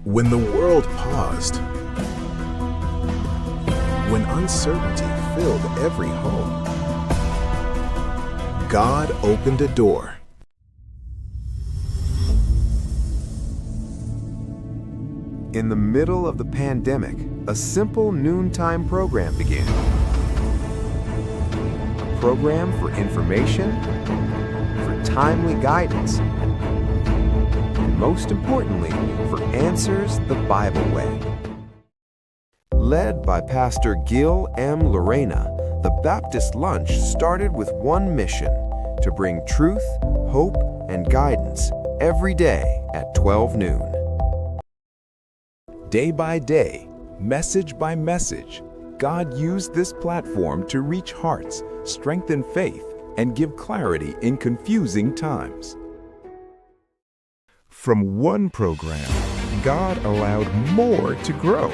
When the world paused, when uncertainty filled every home, God opened a door. In the middle of the pandemic, a simple noontime program began. A program for information, for timely guidance, and most importantly, for answers the Bible way. Led by Pastor Gil M. Lorena, the Baptist Lunch started with one mission: to bring truth, hope, and guidance every day at 12 noon. Day by day, message by message, God used this platform to reach hearts, strengthen faith, and give clarity in confusing times. From one program, God allowed more to grow.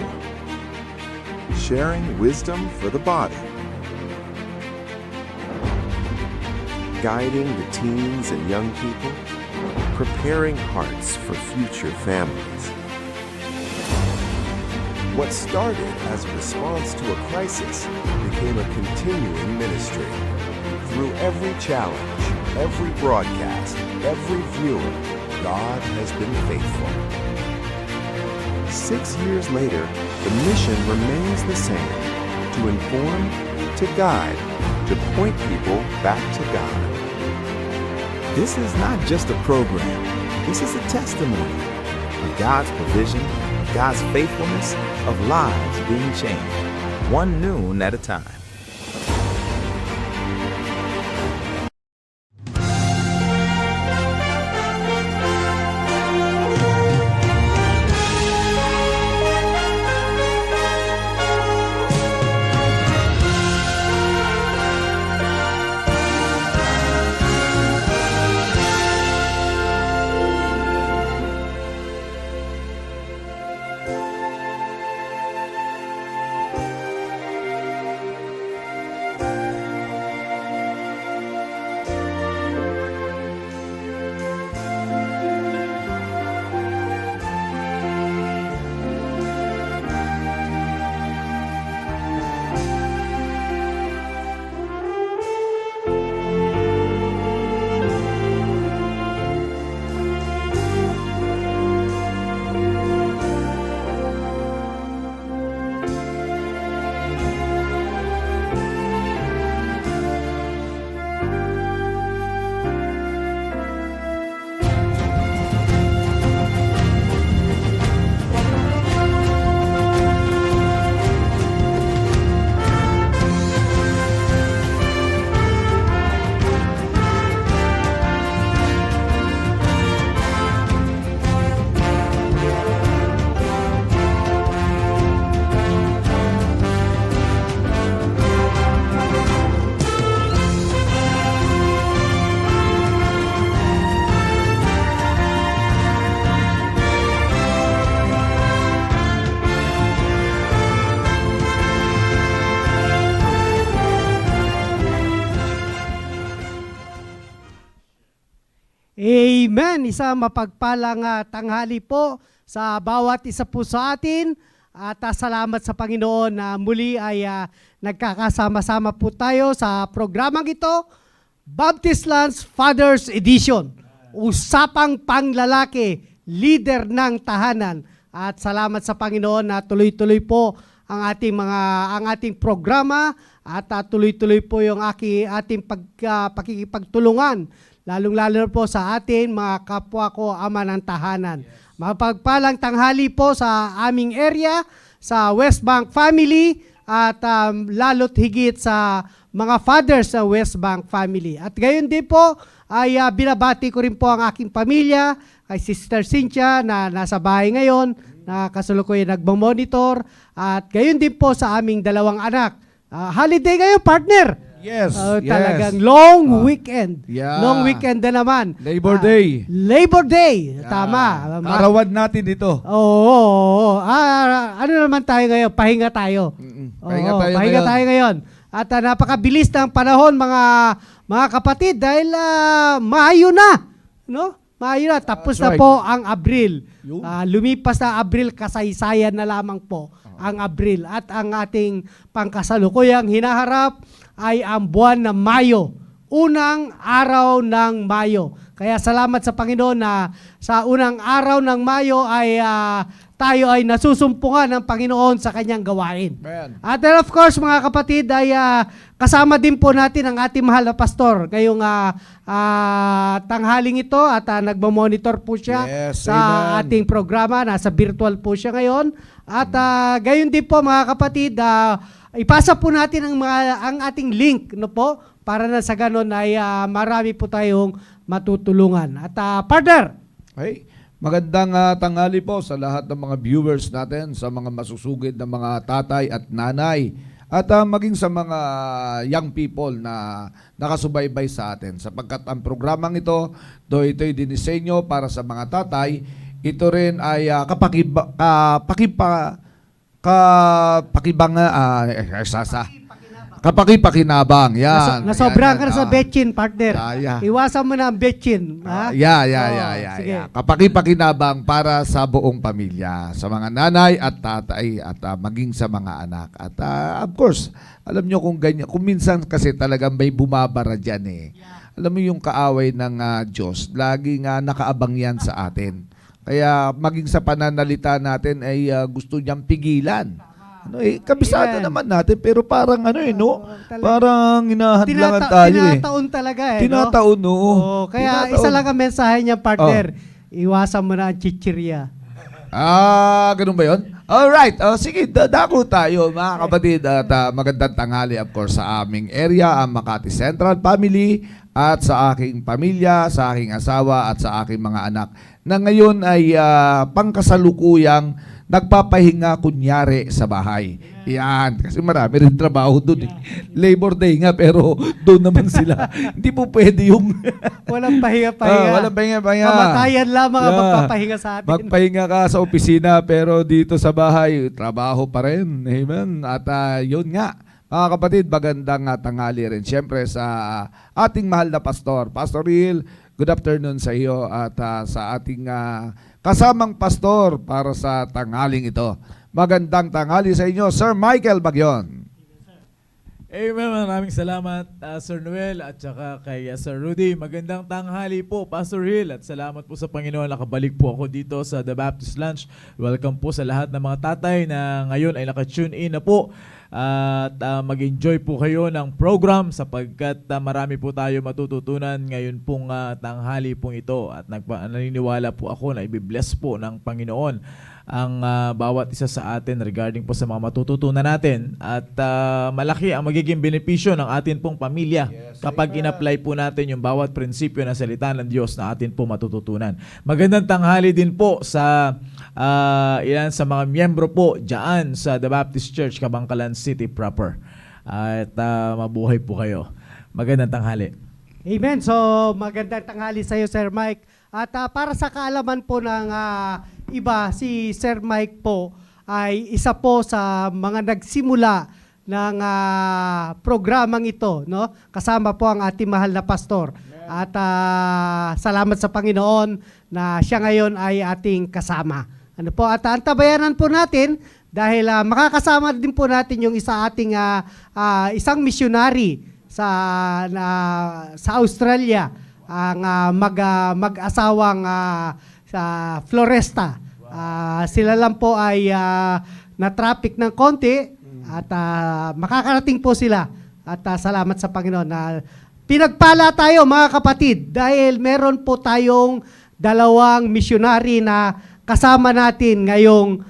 Sharing wisdom for the body, guiding the teens and young people, preparing hearts for future families. What started as a response to a crisis became a continuing ministry. Through every challenge, every broadcast, every viewer, God has been faithful. 6 years later, the mission remains the same: to inform, to guide, to point people back to God. This is not just a program. This is a testimony of God's provision, God's faithfulness, of lives being changed, one noon at a time. Amen! Isang mapagpalang tanghali po sa bawat isa po sa atin at salamat sa Panginoon na muli ay nagkakasama-sama po tayo sa programang ito, Baptist Lunch Fathers Edition. Usapang panglalaki, leader ng tahanan. At salamat sa Panginoon na tuloy-tuloy po ang ating programa at tuloy-tuloy po yung ating pakikipagtulungan, lalong-lalo po sa atin mga kapwa ko ama ng tahanan. Mapagpalang tanghali po sa aming area, sa West Bank family at lalo't higit sa mga fathers sa West Bank family. At gayon din po ay binabati ko rin po ang aking pamilya, kay Sister Cynthia na nasa bahay ngayon, na kasalukuyan nagmamonitor, at gayon din po sa aming dalawang anak. Holiday ngayon, partner! Yes, Talagang long weekend. yeah. Long weekend na naman. Labor Day. Labor Day. Tama. Karawad natin ito. Oo. Ano naman tayo ngayon? Pahinga tayo. Pahinga tayo ngayon. At napakabilis ng panahon mga kapatid dahil Mayo na. No? Maayo na, tapos That's na right. po ang Abril. Yun. Lumipas na Abril, kasaysayan na lamang po ang Abril. At ang ating pangkasalukuyang hinaharap ay ang buwan ng Mayo. Unang araw ng Mayo. Kaya salamat sa Panginoon na sa unang araw ng Mayo ay tayo ay nasusumpungan ng Panginoon sa kanyang gawain. Amen. At then of course mga kapatid ay kasama din po natin ang ating mahal na pastor ngayong tanghaling ito at nagmo-monitor po siya Yes, sa amen. ating programa. Nasa virtual po siya ngayon. At gayon din po mga kapatid, ipasa po natin ang ating link no po para na sa ganon ay marami po tayong matutulungan. At partner, Okay. Magandang tanghali po sa lahat ng mga viewers natin, sa mga masusugid na mga tatay at nanay, at maging sa mga young people na nakasubaybay sa atin. Sapagkat ang programang ito, ito'y dinisenyo para sa mga tatay, ito rin ay kapakipakinabang. Yan. nasobrahan ka na sa Yan. betchin, partner. Yeah. Iwasan mo na ang betchin. Ha? Sige. Kapakipakinabang para sa buong pamilya, sa mga nanay at tatay at maging sa mga anak. At of course, alam nyo kung ganyan, kung minsan kasi talagang may bumabara dyan eh. Alam mo yung kaaway ng Diyos, laging nakaabang yan sa atin. Kaya maging sa pananalita natin ay gusto niyang pigilan. Kabisado Amen. naman natin pero parang no? talaga. Parang hinahadlangan tayo eh. Tinataon talaga eh. Tinataon, no? oo. Oo, kaya isa lang ang mensahe niya, partner. Iwasan mo na ang chichirya. Ganun ba yun? Alright, sige, dako tayo mga kapatid at magandang tanghali of course sa aming area, ang Makati Central Family at sa aking pamilya, sa aking asawa at sa aking mga anak na ngayon ay pangkasalukuyang nagpapahinga kunyari sa bahay. Yan, kasi marami rin trabaho doon eh. Labor Day nga pero doon naman sila. Hindi po pwede yung Walang pahinga-pahinga. walang pahinga-pahinga. Kamatayan lamang ang Yeah. magpapahinga sa atin. Magpahinga ka sa opisina pero dito sa bahay, trabaho pa rin. Amen. At yun nga, mga kapatid, magandang tanghali rin. Siyempre sa ating mahal na pastor. Pastor Will, good afternoon sa iyo at sa ating kasamang pastor para sa tanghaling ito. Magandang tanghali sa inyo, Sir Michael Bagyon. Amen. Maraming salamat, Sir Noel at saka kay Sir Rudy. Magandang tanghali po, Pastor Hill. At salamat po sa Panginoon. Nakabalik po ako dito sa The Baptist Lunch. Welcome po sa lahat ng mga tatay na ngayon ay naka-tune in na po. At mag-enjoy po kayo ng program sapagkat marami po tayo matututunan ngayon pong tanghali pong ito. At naniniwala po ako na ibibless po ng Panginoon ang bawat isa sa atin regarding po sa mga matututunan natin. At malaki ang magiging benepisyo ng atin pong pamilya kapag in-apply po natin yung bawat prinsipyo na salita ng Diyos na atin po matututunan. Magandang tanghali din po sa ilan sa mga miyembro po dyan sa The Baptist Church, Kabangkalan City proper. At mabuhay po kayo. Magandang tanghali. Amen. So, magandang tanghali sa iyo, Sir Mike. At para sa kaalaman po ng iba, si Sir Mike po ay isa po sa mga nagsimula ng programang ito, no? Kasama po ang ating mahal na pastor. At salamat sa Panginoon na siya ngayon ay ating kasama. Ano po? At antabayanan po natin dahil makakasama din po natin yung isang missionary sa Australia, ang mag-asawang sa Floresta. Sila lang po ay na-traffic ng konti at makakarating po sila. At salamat sa Panginoon na pinagpala tayo mga kapatid dahil meron po tayong dalawang missionary na kasama natin ngayong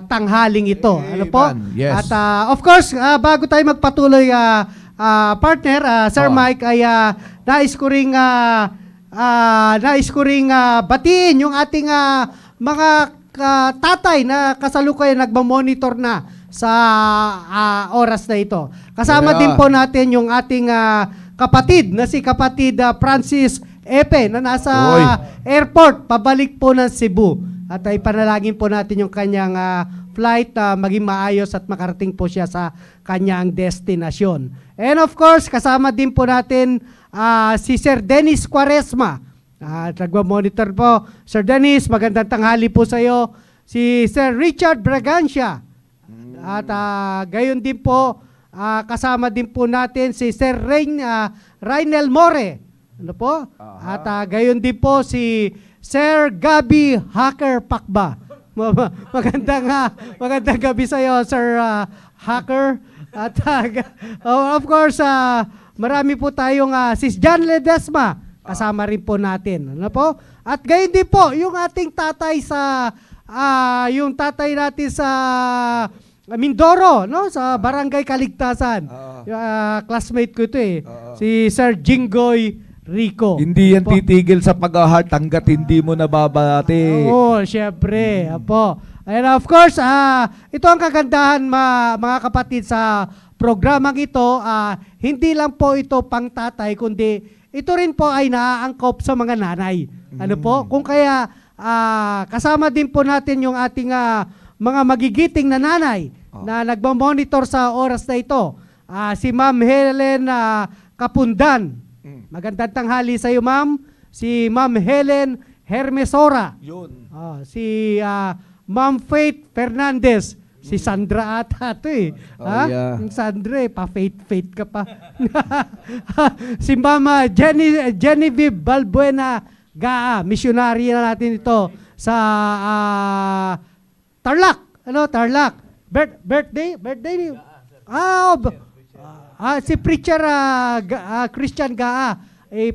tanghaling ito. Ano po? Yes. At of course, bago tayo magpatuloy, partner, Sir Mike, ay nais ko ring batiin yung ating mga tatay na kasalukuyan nagmamonitor na sa oras na ito. Kasama din po natin yung ating kapatid na si kapatid Francis Epe na nasa airport pabalik po ng Cebu. At ay panalangin po natin yung kanyang flight na maging maayos at makarating po siya sa kanyang destinasyon. And of course, kasama din po natin si Sir Dennis Quaresma. At nagwa-monitor po. Sir Dennis, magandang tanghali po sa iyo. Si Sir Richard Bragancia. At gayon din po, kasama din po natin si Sir Rainel More. Ano po? At gayon din po si Sir Gabi Hacker Pakba. Magandang gabi sa iyo, Sir Hacker. At of course, marami po tayong Sis John Ledesma. Kasama rin po natin. Ano po? At gayon din po, yung ating tatay sa yung tatay natin sa Mindoro, no? Sa Barangay Kaligtasan. Classmate ko ito eh. Si Sir Jinggoy Rico. Hindi yan Apo. titigil sa pag-heart hanggat hindi mo nababati. Oo, syempre. Apo. And of course, ito ang kagandahan mga kapatid sa programang ito. Hindi lang po ito pang tatay, kundi ito rin po ay naaangkop sa mga nanay. Ano po? Kung kaya kasama din po natin yung ating mga magigiting na nanay na nagmamonitor sa oras na ito. Si Ma'am Helen Kapundan. Magandang tanghali sa iyo, Ma'am. Si Ma'am Helen Hermesora. Yun. Si Ma'am Faith Fernandez. Si Sandra ata ito eh. Yeah. Yung Sandra eh, pa-faith ka pa. Si Ma'am Genevieve Balbuena Gaa. Missionary na natin ito sa Tarlac. Ano? Tarlac. Birthday? Si preacher Christian Gaa.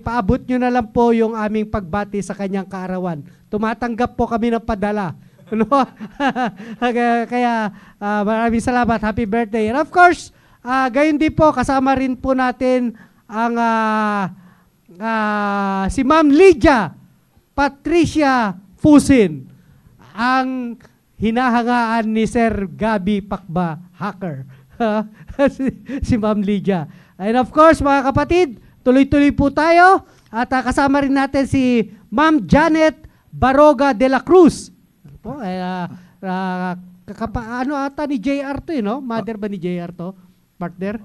Paabot nyo na lang po yung aming pagbati sa kanyang kaarawan. Tumatanggap po kami ng padala. Ano? Kaya maraming salamat. Happy birthday. And of course, gayon din po, kasama rin po natin ang si Ma'am Lydia Patricia Fusin, ang hinahangaan ni Sir Gabi Pakba Hacker. si Ma'am Lydia. And of course, mga kapatid, tuloy-tuloy po tayo at kasama rin natin si Ma'am Janet Baroga de la Cruz. Po, ano ata ni JR to, no? Mother ba ni JR to? Partner?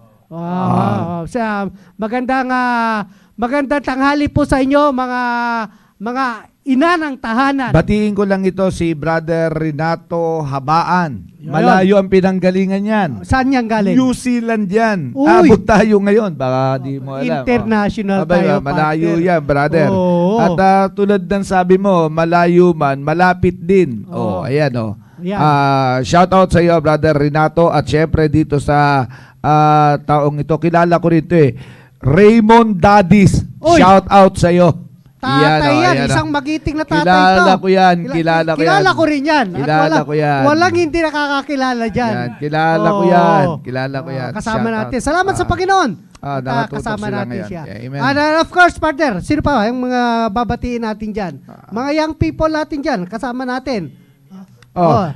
Magandang tanghali po sa inyo, mga ina ng tahanan. Batiin ko lang ito si Brother Renato Habaan. Yun. Malayo ang pinanggalingan yan. Saan yan galing? New Zealand yan. Uy. Abot tayo ngayon. Baka di mo alam. International Abay, tayo, malayo partner. yan, brother. Oo. At tulad ng sabi mo, malayo man, malapit din. Oo. Ayan, Yan. shout out sa iyo, Brother Renato. At syempre dito sa taong ito, kilala ko rin ito eh. Raymond Dadis. Uy. Shout out sa iyo. Tatay yan, ayan, isang magiting na tatay Kilala to. ko yan, kilala ko yan. Kilala ko rin yan. At Kilala ko yan. Walang hindi nakakakilala dyan. Yan, kilala ko Oo. yan. Kilala ko yan. Kasama Shout natin. out. Salamat sa Panginoon. At, nakatutok kasama sila natin ngayon. siya. Yeah, amen. And of course, partner, sino pa yung mga babatiin natin dyan? Mga young people natin dyan, kasama natin.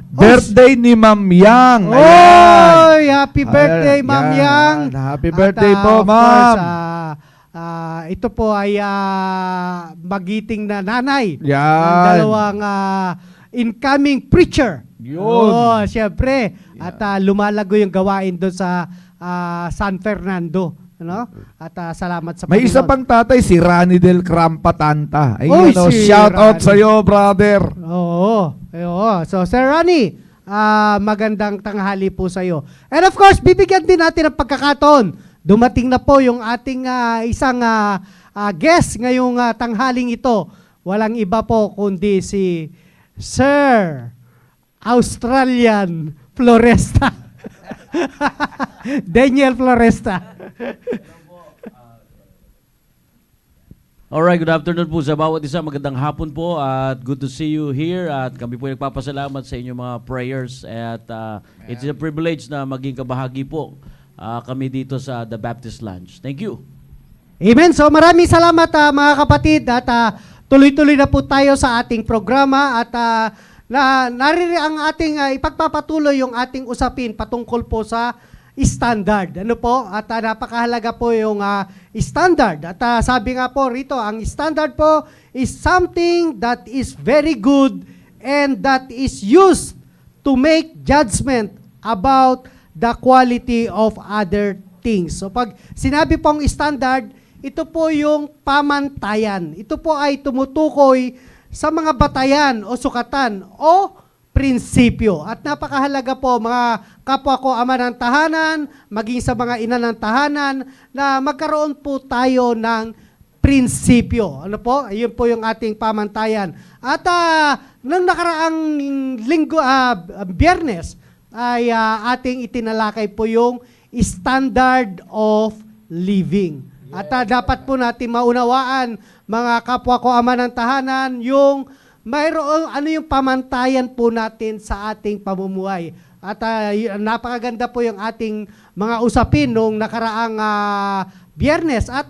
Birthday ni Ma'am Yang. Ayan. Oy, happy birthday, Ma'am Yan. Yang. Happy birthday At, po, of Ma'am. course, ito po ay magiting na nanay. Yan. Ang dalawang incoming preacher. Yun. Oh, syempre. At lumalago yung gawain doon sa San Fernando. Ano? At salamat sa May isa Panginoon. pang tatay, si Rani Del Crampatanta. Oy, Ayun, si shout out Rani. sa iyo, brother. Oo. So, Sir Ronnie, magandang tanghali po sa iyo. And of course, bibigyan din natin ng pagkakataon. Dumating na po yung ating isang guest ngayong tanghaling ito. Walang iba po kundi si Sir Australian Floresta. Daniel Floresta. Alright, good afternoon po sa bawat isa. Magandang hapon po at good to see you here. At kami po nagpapasalamat sa inyong mga prayers. At it's a privilege na maging kabahagi po kami dito sa The Baptist Lounge. Thank you. Amen. So maraming salamat mga kapatid at tuloy-tuloy na po tayo sa ating programa at naririnig ang ating ipagpapatuloy yung ating usapin patungkol po sa standard. Ano po? At napakahalaga po yung standard. At sabi nga po rito, ang standard po is something that is very good and that is used to make judgment about the quality of other things. So pag sinabi pong standard, ito po yung pamantayan. Ito po ay tumutukoy sa mga batayan o sukatan o prinsipyo. At napakahalaga po mga kapwa ko ama ng tahanan, maging sa mga ina ng tahanan, na magkaroon po tayo ng prinsipyo. Ano po? Ayun po yung ating pamantayan. At nung nakaraang linggo, Biyernes, ay ating itinalakay po yung standard of living. At dapat po natin maunawaan, mga kapwa ko ama ng tahanan, yung mayroon ano yung pamantayan po natin sa ating pamumuhay. At napakaganda po yung ating mga usapin nung nakaraang Biyernes. At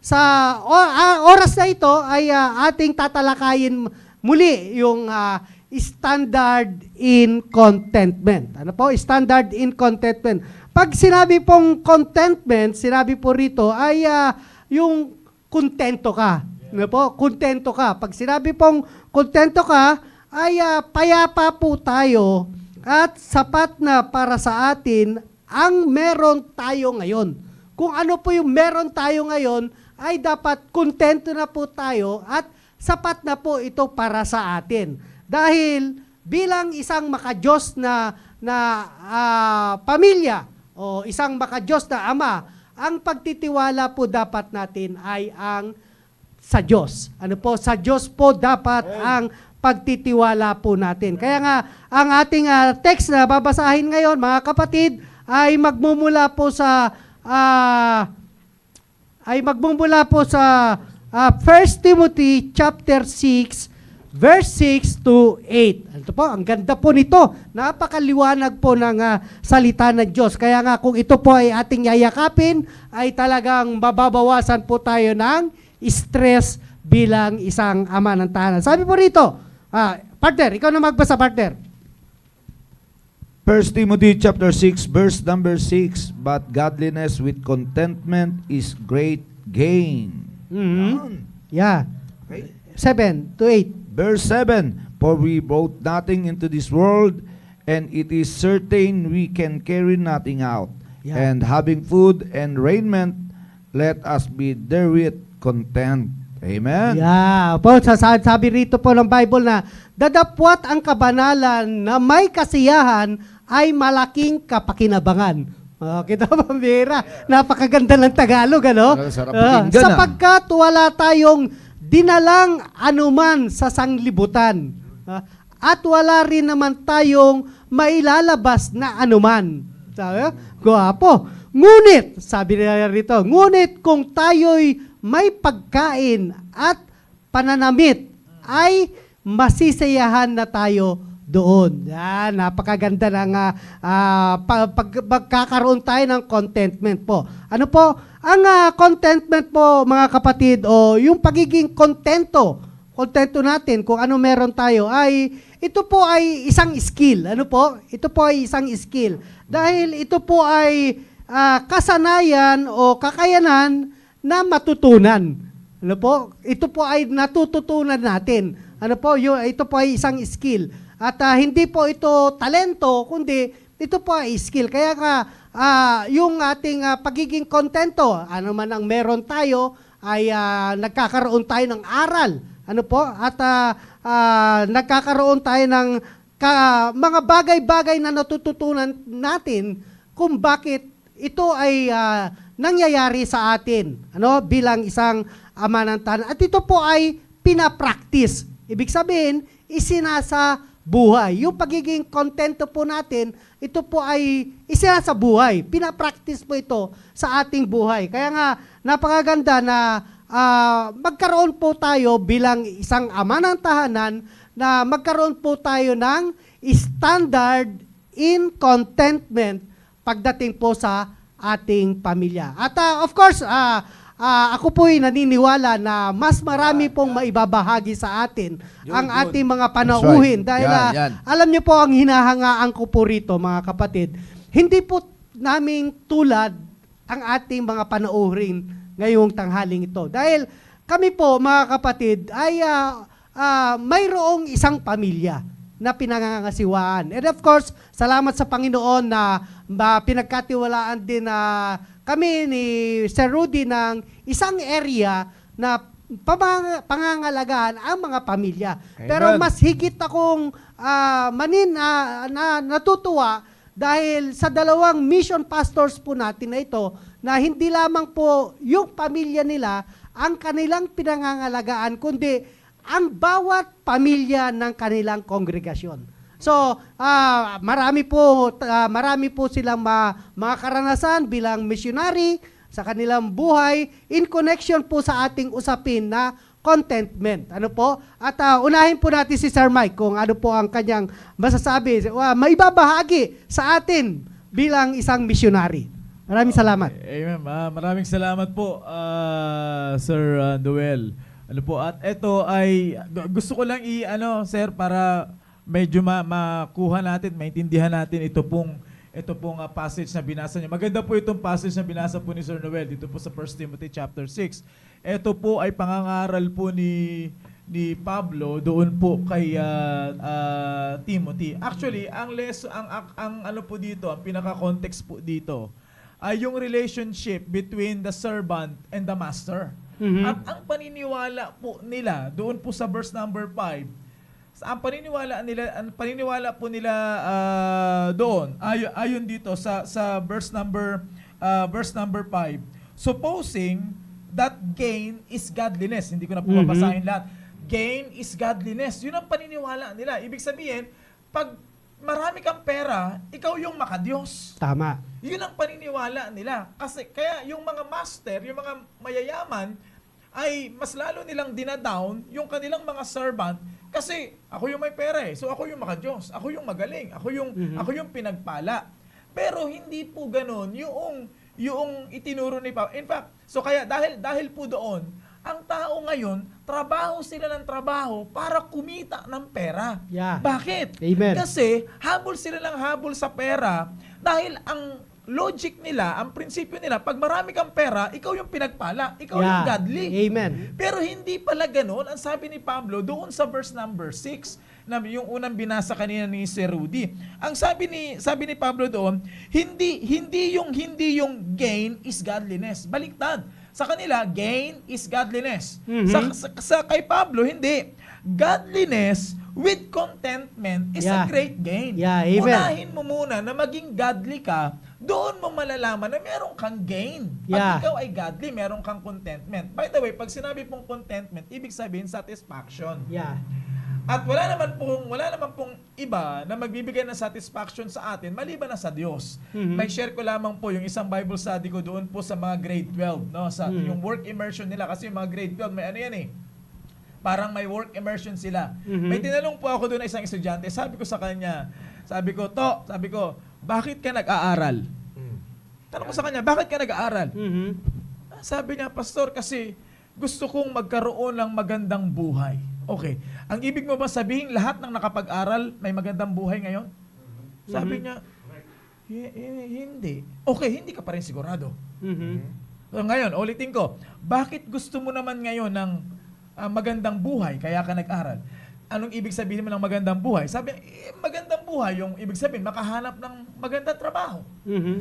sa oras na ito ay ating tatalakayin muli yung standard in contentment. Ano po? Standard in contentment. Pag sinabi pong contentment, sinabi po rito ay yung kontento ka. Ano po? Kontento ka. Pag sinabi pong kontento ka, ay payapa po tayo at sapat na para sa atin ang meron tayo ngayon. Kung ano po yung meron tayo ngayon, ay dapat kontento na po tayo at sapat na po ito para sa atin. Dahil bilang isang makadiyos na pamilya o isang makadiyos na ama, ang pagtitiwala po dapat natin ay ang sa Diyos. Ano po? Sa Diyos po dapat ang pagtitiwala po natin. Kaya nga, ang ating text na babasahin ngayon, mga kapatid, ay magmumula po sa 1 Timothy chapter 6 verse 6 to 8. Ito po, ang ganda po nito. Napakaliwanag po ng salita ng Diyos. Kaya nga kung ito po ay ating yayakapin, ay talagang mababawasan po tayo ng stress bilang isang ama ng tahanan. Sabi po rito, partner, ikaw na magbasa, partner. 1 Timothy chapter 6 verse number 6, but godliness with contentment is great gain. Yeah. Okay. 7 to 8. Verse 7, for we brought nothing into this world, and it is certain we can carry nothing out. Yeah. And having food and raiment, let us be therewith content. Amen. Yeah. Po, sabi rito po ng Bible na dadapwat ang kabanalan na may kasiyahan ay malaking kapakinabangan. Kita ba, Mira? Napakaganda ng Tagalog, ano? Sarap pakinggan, sapagkat wala tayong dinalang anuman sa sanglibutan. At wala rin naman tayong mailalabas na anuman. Sabi, guwapo. Ngunit, sabi nila rito, ngunit kung tayo'y may pagkain at pananamit, ay masisiyahan na tayo doon. Yan, napakaganda ng pagkakaroon tayo ng contentment po. Ano po? Ang contentment po, mga kapatid, o yung pagiging kontento natin kung ano meron tayo, ay ito po ay isang skill. Ano po? Ito po ay isang skill. Dahil ito po ay kasanayan o kakayanan na matutunan. Ano po? Ito po ay natututunan natin. Ano po? Ito po ay isang skill. At hindi po ito talento, kundi ito po ay skill. Kaya nga, yung ating pagiging kontento, ano man ang meron tayo, ay nagkakaroon tayo ng aral. Ano po? At nagkakaroon tayo ng mga bagay-bagay na natututunan natin kung bakit ito ay nangyayari sa atin, ano, bilang isang ama ng tahanan. At ito po ay pinapractice. Ibig sabihin, isinasa buhay. Yung pagiging kontento po natin, ito po ay isinasa buhay. Pinapractice po ito sa ating buhay. Kaya nga, napakaganda na magkaroon po tayo bilang isang ama ng tahanan, na magkaroon po tayo ng standard in contentment pagdating po sa ating pamilya. At of course, ako po'y naniniwala na mas marami pong maibabahagi sa atin ang ating mga panauhin. That's right. Dahil Yan. alam niyo po ang hinahangaan ko po rito, mga kapatid, hindi po namin tulad ang ating mga panauhin ngayong tanghaling ito. Dahil kami po, mga kapatid, ay mayroong isang pamilya na pinangangasiwaan. And of course, salamat sa Panginoon na pinagkatiwalaan din na kami ni Sir Rudy ng isang area na pangangalagaan ang mga pamilya. Amen. Pero mas higit akong natutuwa dahil sa dalawang mission pastors po natin na ito, na hindi lamang po yung pamilya nila ang kanilang pinangangalagaan, kundi ang bawat pamilya ng kanilang kongregasyon. So, marami po silang mga karanasan bilang missionary sa kanilang buhay in connection po sa ating usapin na contentment. Ano po? At unahin po natin si Sir Mike kung ano po ang kanyang masasabi, maibabahagi sa atin bilang isang missionary. Maraming salamat. Amen. Maraming salamat po, Sir Noel. Ano po, at ito ay gusto ko lang sir, para medyo makuha natin, maintindihan natin ito pong passage na binasa niyo. Maganda po itong passage na binasa po ni Sir Noel dito po sa 1 Timothy chapter 6. Ito po ay pangangaral po ni Pablo doon po kay Timothy. Actually, ang ano po dito, ang pinaka-context po dito ay yung relationship between the servant and the master. At ang paniniwala po nila doon po sa verse number 5, ang paniniwala po nila doon ayon dito sa verse number 5, supposing that gain is godliness. Hindi ko na po mabasahin lahat. Gain is godliness. Yun ang paniniwala nila. Ibig sabihin, pag marami kang pera, ikaw yung makadiyos. Tama. Yun ang paniniwala nila. Kasi kaya yung mga master, yung mga mayayaman, ay mas lalo nilang dinadown yung kanilang mga servant kasi ako yung may pera So ako yung makadiyos, ako yung magaling, ako yung pinagpala. Pero hindi po ganoon yung itinuro ni Pablo. In fact, so kaya dahil po doon, ang tao ngayon, trabaho sila ng trabaho para kumita ng pera. Yeah. Bakit? Amen. Kasi habol sila ng habol sa pera dahil ang logic nila, ang prinsipyo nila, pag marami kang pera, ikaw yung pinagpala, ikaw yung godly. Amen. Pero hindi pala ganoon. Ang sabi ni Pablo doon sa verse number 6, na yung unang binasa kanina ni Sir Rudy. Ang sabi ni Pablo doon, hindi yung gain is godliness. Baliktad. Sa kanila, gain is godliness. Sa kay Pablo, hindi. Godliness with contentment is a great gain. Yeah, amen. Unahin mo muna na maging godly ka, doon mo malalaman na meron kang gain. Pag ikaw ay godly, meron kang contentment. By the way, pag sinabi pong contentment, ibig sabihin satisfaction. Yeah. At wala naman pong iba na magbibigay ng satisfaction sa atin maliban na sa Diyos. May share ko lamang po yung isang Bible study ko doon po sa mga grade 12, no? Sa yung work immersion nila kasi yung mga grade 12 may ano yan parang may work immersion sila. May tinanong po ako doon na isang estudyante. Sabi ko sa kanya, sabi ko, bakit ka nag-aaral? Tanong ko sa kanya, bakit ka nag-aaral? Sabi niya, Pastor, kasi gusto kong magkaroon ng magandang buhay. Okay. Ang ibig mo ba sabihin, lahat ng nakapag-aral may magandang buhay ngayon? Sabi niya, hindi. Okay, hindi ka pa rin sigurado. So, ngayon, ulitin ko, bakit gusto mo naman ngayon ng magandang buhay, kaya ka nag-aral? Anong ibig sabihin mo ng magandang buhay? Sabi, magandang buhay, yung ibig sabihin, makahanap ng magandang trabaho.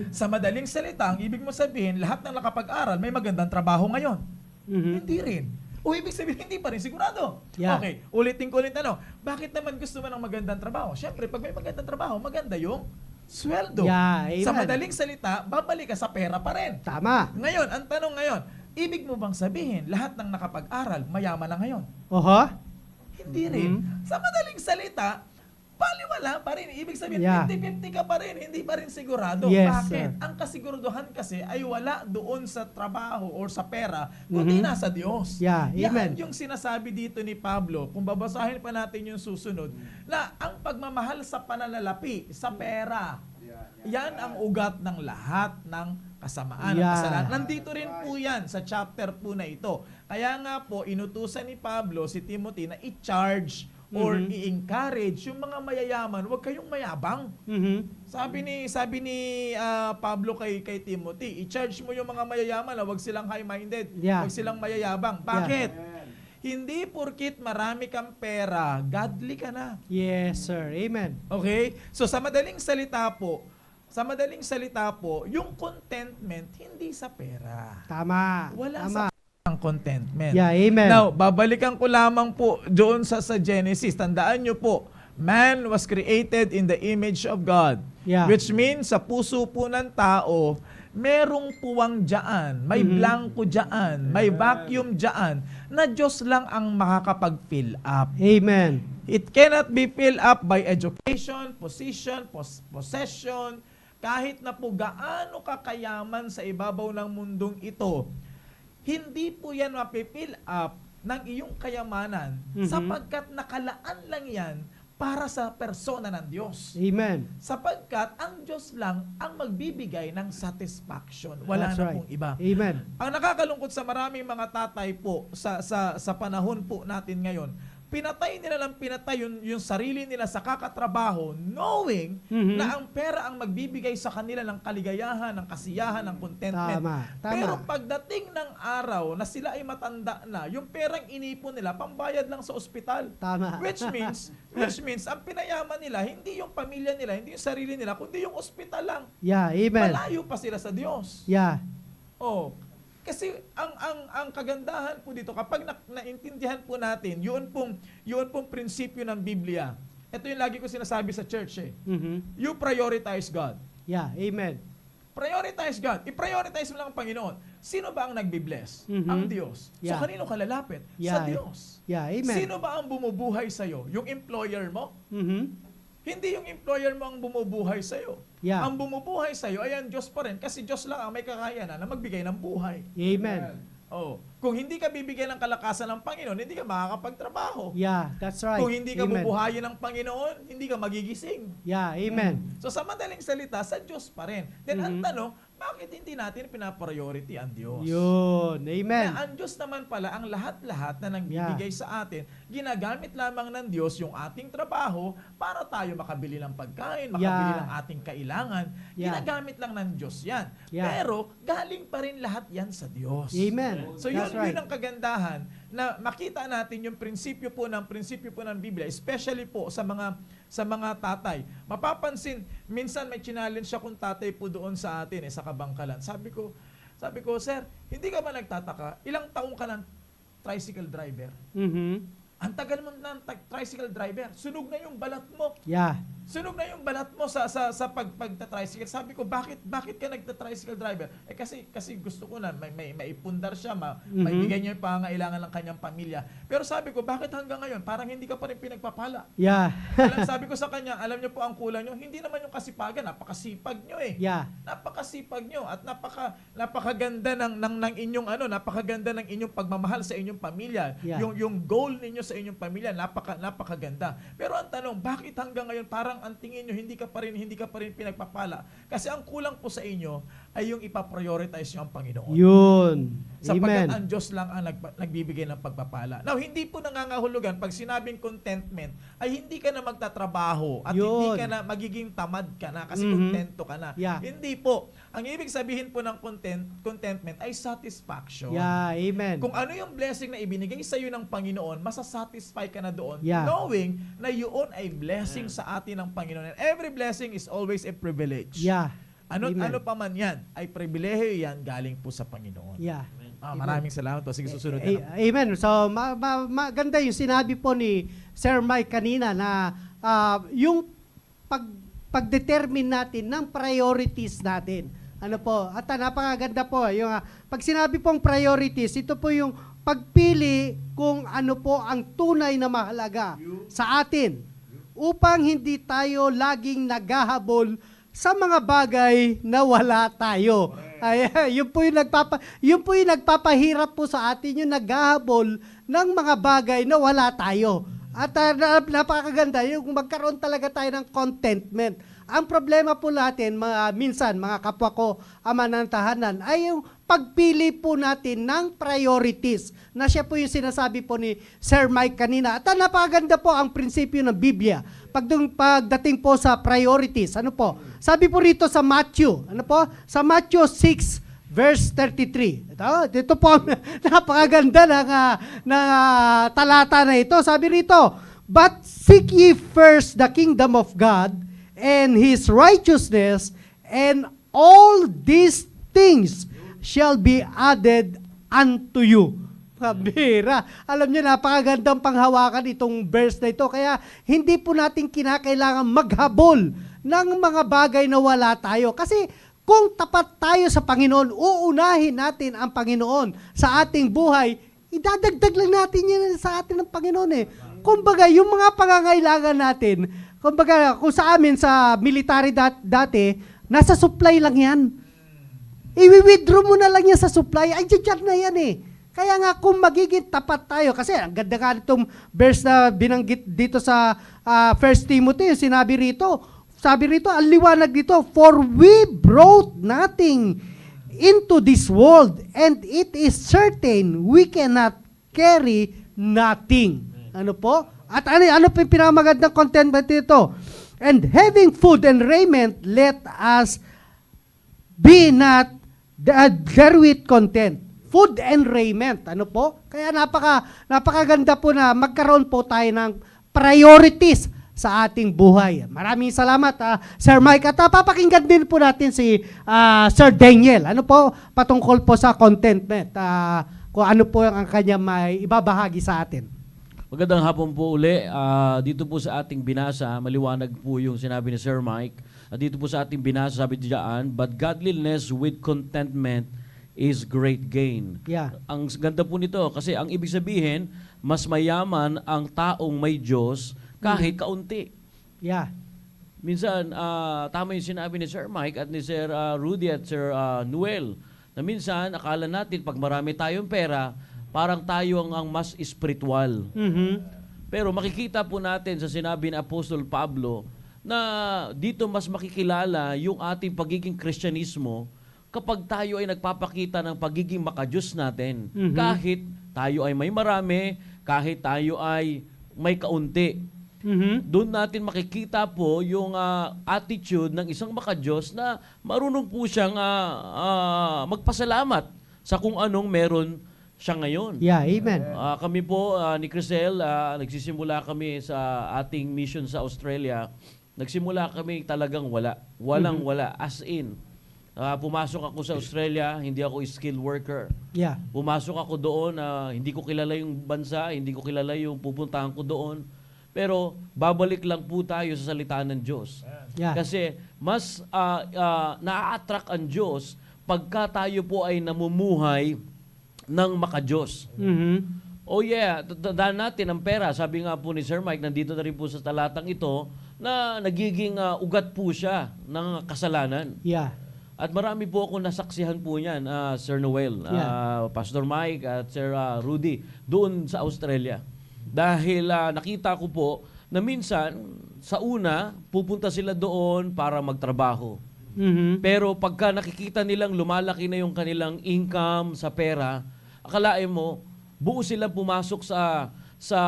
Sa madaling salita, ang ibig mo sabihin, lahat ng nakapag-aral, may magandang trabaho ngayon. Hindi rin. O ibig sabihin, hindi pa rin sigurado. Yeah. Okay, ulitin ko ulit bakit naman gusto mo ng magandang trabaho? Siyempre, pag may magandang trabaho, maganda yung sweldo. Yeah, amen. Sa madaling salita, babalik ka sa pera pa rin. Tama. Ngayon, ang tanong ngayon, ibig mo bang sabihin, lahat ng nakapag-aral, mayaman na ngayon? Oho. Hindi rin. Sa madaling salita, baliwala pa rin. Ibig sabihin, Yeah. 50-50 ka pa rin, hindi pa rin sigurado. Yes, Bakit? sir. Ang kasiguraduhan kasi ay wala doon sa trabaho or sa pera, kundi nasa Diyos. Yeah, amen. Yan yung sinasabi dito ni Pablo, kung babasahin pa natin yung susunod, na ang pagmamahal sa pananalapi, sa pera, yan ang ugat ng lahat ng kasamaan, ng Yeah. kasalanan. Nandito rin po yan sa chapter po na ito. Kaya nga po, inutusan ni Pablo si Timothy na i-charge or i-encourage yung mga mayayaman, huwag kayong mayabang. Sabi ni Pablo kay Timothy, i-charge mo yung mga mayayaman, huwag silang high-minded, Yeah. huwag silang mayayabang. Bakit? Hindi porkit marami kang pera, godly ka na. Yes, sir. Amen. Okay? So sa madaling salita po, Sa madaling salita po, yung contentment hindi sa pera. Tama. Wala Tama. ang contentment. Yeah, amen. Now, babalikan ko lamang po doon sa Genesis. Tandaan nyo po, man was created in the image of God. Yeah. Which means, sa puso po ng tao, merong puwang dyan, may blanco dyan, may vacuum dyan, na Diyos lang ang makakapag-fill up. Amen. It cannot be filled up by education, position, possession, kahit na po gaano kakayaman sa ibabaw ng mundong ito, hindi po yan mapipill up ng iyong kayamanan sapagkat nakalaan lang yan para sa persona ng Diyos. Amen. Sapagkat ang Diyos lang ang magbibigay ng satisfaction. Wala That's na right. pong iba. Amen. Ang nakakalungkot sa maraming mga tatay po sa panahon po natin ngayon, pinatay nila lang yung sarili nila sa kakatrabaho knowing na ang pera ang magbibigay sa kanila ng kaligayahan, ng kasiyahan, ng contentment. Tama. Pero pagdating ng araw na sila ay matanda na, yung perang inipon nila, pambayad lang sa ospital. Tama. Which means, ang pinayaman nila, hindi yung pamilya nila, hindi yung sarili nila, kundi yung ospital lang. Yeah, amen. Malayo pa sila sa Diyos. Yeah. Oh, kasi ang kagandahan po dito kapag naintindihan po natin, yun pong prinsipyo ng Biblia. Ito yung lagi ko sinasabi sa church eh. You prioritize God. Yeah, amen. Prioritize God. I-prioritize mo lang ang Panginoon. Sino ba ang nagbi-bless? Ang Diyos. Yeah. So kanino ka lalapit? Yeah. Sa Diyos. Yeah, amen. Sino ba ang bumubuhay sa'yo? Yung employer mo? Hindi yung employer mo ang bumubuhay sa'yo. Yeah. Ang bumubuhay sa'yo ay ang Diyos pa rin kasi Diyos lang ang may kakayanan na magbigay ng buhay. Amen. Oh, kung hindi ka bibigyan ng kalakasan ng Panginoon, hindi ka makakapagtrabaho. Yeah, that's right. Kung hindi ka Amen. bubuhayin ng Panginoon, hindi ka magigising. Yeah, amen. So sa madaling salita, sa Diyos pa rin. Then ang tanong, bakit hindi natin pinapriority ang Diyos? Yun, amen. Na ang Diyos naman pala, ang lahat-lahat na nagbibigay sa atin, ginagamit lamang ng Diyos yung ating trabaho para tayo makabili ng pagkain, makabili Yeah. ng ating kailangan. Yeah. Ginagamit lang ng Diyos yan. Yeah. Pero galing pa rin lahat yan sa Diyos. Amen. So yun, That's right. yun ang kagandahan na makita natin yung prinsipyo po ng Biblia, especially po sa mga tatay. Mapapansin, minsan may challenge siya kung tatay po doon sa atin sa kabangkalan. Sabi ko, sir, hindi ka ba nagtataka? Ilang taong ka ng tricycle driver? Ang tagal mo ng tricycle driver, sunog na yung balat mo. Yeah. Sunog na yung balat mo sa pagta-tricycle. Sabi ko, bakit ka nagta-tricycle driver? Kasi gusto ko na may maipundar siya, maibigay niya yung pangangailangan ng kanyang pamilya. Pero sabi ko, bakit hanggang ngayon parang hindi ka pa rin pinagpapala? Yeah. Sabi ko sa kanya, alam niyo po ang kulang niyo, hindi naman yung kasipagan, napakasipag niyo eh. Yeah. Napakasipag niyo at napakaganda ng inyong napakaganda ng inyong pagmamahal sa inyong pamilya. Yeah. Yung goal ninyo sa inyong pamilya, napakaganda. Pero ang tanong, bakit hanggang ngayon parang ang tingin nyo hindi ka pa rin pinagpapala? Kasi ang kulang po sa inyo ay yung ipaprioritize nyo ang Panginoon. Yun. Sapagkat Amen. ang Diyos lang ang nagbibigay ng pagpapala. Now, hindi po nangangahulugan pag sinabing contentment ay hindi ka na magtatrabaho at hindi Yun. ka na magiging tamad ka na kasi kontento ka na. Yeah. Hindi po. Ang ibig sabihin po ng contentment ay satisfaction. Yeah, amen. Kung ano yung blessing na ibinigay sa iyo ng Panginoon, masasatisfy ka na doon, Yeah. knowing na yun ay blessing sa atin ng Panginoon. And every blessing is always a privilege. Yeah. Amen. Ano pa man yan, ay pribilehiyo yan galing po sa Panginoon. Yeah. Maraming salamat po. Sige, susunod na. Amen. So, maganda yung sinabi po ni Sir Mike kanina na yung pagdetermine natin ng priorities natin. Ano po? At napakaganda po. Yung, pag sinabi pong priorities, ito po yung pagpili kung ano po ang tunay na mahalaga sa atin upang hindi tayo laging naghahabol sa mga bagay na wala tayo. Ay, yun po yung nagpapahirap po sa atin, yung naghahabol ng mga bagay na wala tayo. At napakaganda yung magkaroon talaga tayo ng contentment. Ang problema po natin, minsan, mga kapwa ko, ama ng tahanan, ay yung pagpili po natin ng priorities na siya po yung sinasabi po ni Sir Mike kanina. At napakaganda po ang prinsipyo ng Biblia. Pagdating po sa priorities, ano po? Sabi po rito sa Matthew, ano po? Sa Matthew 6, verse 33. Dito po ang napakaganda ng talata na ito. Sabi rito, "But seek ye first the kingdom of God and His righteousness, and all these things shall be added unto you. Kabira. Alam niyo, napakagandang panghawakan itong verse na ito. Kaya hindi po natin kinakailangan maghabol ng mga bagay na wala tayo. Kasi kung tapat tayo sa Panginoon, uunahin natin ang Panginoon sa ating buhay, idadagdag lang natin yan sa atin ng Panginoon eh. Kumbaga, yung mga pangangailangan natin, kumbaga, kung sa amin, sa military dati, nasa supply lang yan. I-withdraw mo na lang yan sa supply, ay dyan na yan eh. Kaya nga, kung magiging tapat tayo, kasi ang ganda nga itong verse na binanggit dito sa 1 Timothy, sinabi rito, ang liwanag dito, for we brought nothing into this world, and it is certain we cannot carry nothing. Ano po? At ano po yung pinamagandang contentment dito? And having food and raiment, let us be not therewith content. Food and raiment. Ano po? Kaya napakaganda po na magkaroon po tayo ng priorities sa ating buhay. Maraming salamat, Sir Mike. At papakinggan din po natin si Sir Daniel. Ano po? Patungkol po sa contentment. Kung ano po ang kanya may ibabahagi sa atin. Magandang hapon po uli. Dito po sa ating binasa, maliwanag po yung sinabi ni Sir Mike. Dito po sa ating binasa, sabi diyan, but godliness with contentment is great gain. Yeah. Ang ganda po nito kasi ang ibig sabihin, mas mayaman ang taong may Diyos kahit kaunti. Yeah. Minsan, tama yung sinabi ni Sir Mike at ni Sir Rudy at Sir Noel, na minsan, akala natin pag marami tayong pera, parang tayo ang mas spiritual. Mm-hmm. Pero makikita po natin sa sinabi ni Apostol Pablo na dito mas makikilala yung ating pagiging Kristyanismo kapag tayo ay nagpapakita ng pagiging makajos natin. Mhm. Kahit tayo ay may marami, kahit tayo ay may kaunti. Mm-hmm. Doon natin makikita po yung attitude ng isang makajos na marunong po siyang magpasalamat sa kung anong meron siya ngayon. Yeah, amen. Kami po ni Crisel, nagsisimula kami sa ating mission sa Australia. Nagsimula kami talagang wala. Walang-wala. As in, pumasok ako sa Australia, hindi ako skilled worker. Yeah. Pumasok ako doon, hindi ko kilala yung bansa, hindi ko kilala yung pupuntahan ko doon. Pero babalik lang po tayo sa salita ng Diyos. Yeah. Kasi mas na-attract ang Diyos pagka tayo po ay namumuhay ng makajos. Mm-hmm. Oh yeah, tandaan natin ang pera. Sabi nga po ni Sir Mike, nandito na rin po sa talatang ito, na nagiging ugat po siya ng kasalanan. Yeah. At marami po akong nasaksihan po niyan, Sir Noel, Pastor Mike at Sir Rudy, doon sa Australia. Dahil nakita ko po na minsan, sa una, pupunta sila doon para magtrabaho. Mm-hmm. Pero pagka nakikita nilang lumalaki na yung kanilang income sa pera, akalain mo, buo silang pumasok sa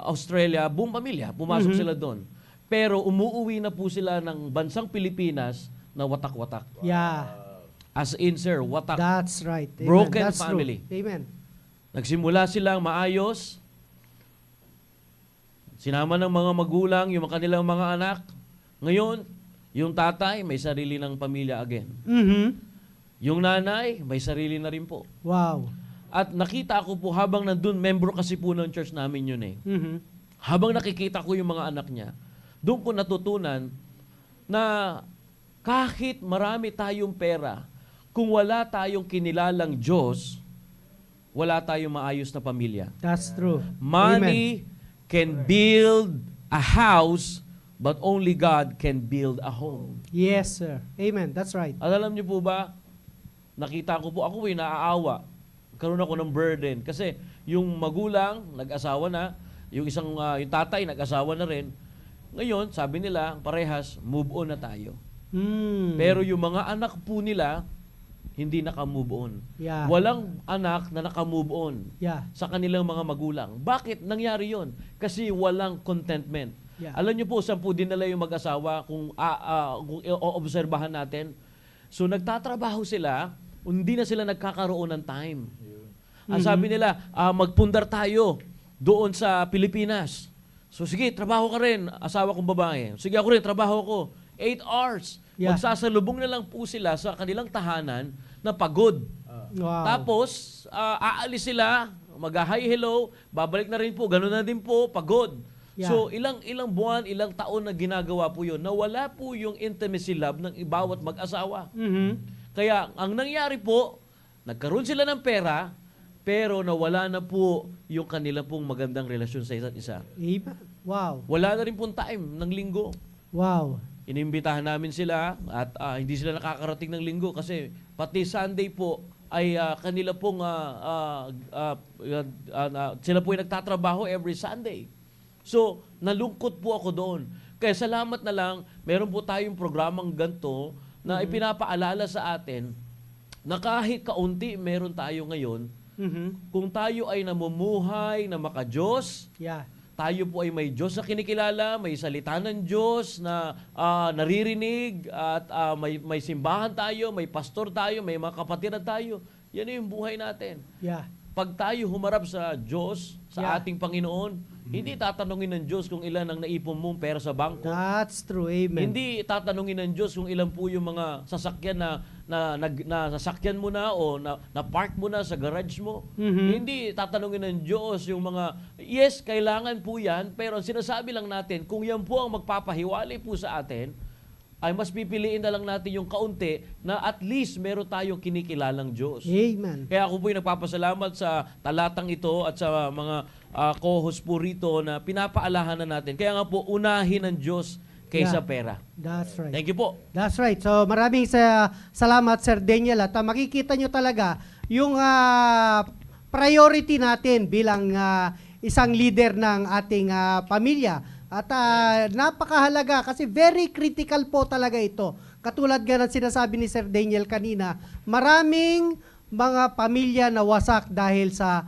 Australia, buong pamilya, pumasok sila doon. Pero umuuwi na po sila ng bansang Pilipinas na watak-watak. Yeah. As in, sir, watak. That's right. Amen. Broken That's family. True. Amen. Nagsimula silang maayos. Sinama ng mga magulang, yung kanilang mga anak. Ngayon, yung tatay, may sarili ng pamilya again. Mm-hmm. Yung nanay, may sarili na rin po. Wow. At nakita ko po, habang nandun, membro kasi po ng church namin yun eh. Mm-hmm. Habang nakikita ko yung mga anak niya, doon ko natutunan na kahit marami tayong pera, kung wala tayong kinilalang Diyos, wala tayong maayos na pamilya. That's true. Money can build a house, but only God can build a home. Yes, sir. Amen. That's right. At alam niyo po ba, nakita ko po, ako naaawa. Karoon ako ng burden. Kasi yung magulang, nag-asawa na, yung yung tatay, nag-asawa na rin. Ngayon, sabi nila, parehas, move on na tayo. Pero yung mga anak po nila, hindi naka-move on. Yeah. Walang anak na naka-move on Yeah. sa kanilang mga magulang. Bakit nangyari yon? Kasi walang contentment. Yeah. Alam niyo po, saan po dinala yung mag-asawa kung obserbahan natin? So nagtatrabaho sila, hindi na sila nagkakaroon ng time. Ang sabi nila, magpundar tayo doon sa Pilipinas. So sige, trabaho ka rin, asawa kong babae. Sige, ako rin, trabaho ko. 8 hours. Yeah. Magsasalubong na lang po sila sa kanilang tahanan na pagod. Wow. Tapos, aalis sila, mag-hi hello, babalik na rin po, gano'n na din po, pagod. Yeah. So, ilang buwan, ilang taon na ginagawa po yun, nawala po yung intimacy love ng bawat mag-asawa. Mhm. Kaya, ang nangyari po, nagkaroon sila ng pera, pero nawala na po yung kanila pong magandang relasyon sa isa't isa. Amen. Wow. Wala na rin pong time ng linggo. Wow. Inimbitahan namin sila at hindi sila nakakarating ng linggo kasi pati Sunday po ay kanila pong sila po ay nagtatrabaho every Sunday. So, nalungkot po ako doon. Kaya salamat na lang, meron po tayong programang ganito na ipinapaalala sa atin na kahit kaunti meron tayo ngayon, Mhm. kung tayo ay namumuhay na maka-Diyos, Yeah. tayo po ay may Diyos na kinikilala, may salita ng Diyos na naririnig at may simbahan tayo, may pastor tayo, may mga kapatiran tayo. Yan yung buhay natin. Yeah. Pag tayo humarap sa Diyos, sa Yeah. ating Panginoon, hindi tatanungin ng Diyos kung ilan ang naipon mong pera sa bangko. That's true. Amen. Hindi tatanungin ng Diyos kung ilan po yung mga sasakyan na sasakyan mo na o na park mo na sa garage mo. Mhm. Hindi tatanungin ng Diyos yung mga, yes, kailangan po yan, pero ang sinasabi lang natin, kung yan po ang magpapahiwalay po sa atin, ay mas pipiliin na lang natin yung kaunti na at least meron tayong kinikilalang Diyos. Amen. Kaya ako po yung nagpapasalamat sa talatang ito at sa mga co-host po rito na pinapaalahan na natin. Kaya nga po, unahin ng Diyos kaysa Yeah. pera. That's right. Thank you po. That's right. So maraming salamat Sir Daniel at makikita nyo talaga yung priority natin bilang isang leader ng ating pamilya. At napakahalaga kasi very critical po talaga ito. Katulad nga ng sinasabi ni Sir Daniel kanina, maraming mga pamilya na wasak dahil sa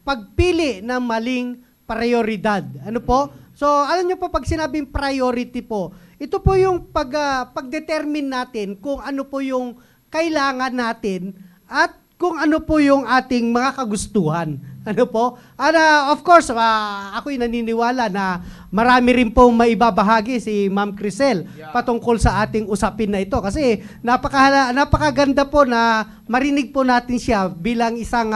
pagpili ng maling prioridad. Ano po? So, alam nyo po, pag sinabing priority po, ito po yung pag-determine natin kung ano po yung kailangan natin at kung ano po yung ating mga kagustuhan. Ano po? And of course, ako'y naniniwala na marami rin pong maibabahagi si Ma'am Crisel patungkol sa ating usapin na ito. Kasi napakaganda po na marinig po natin siya bilang isang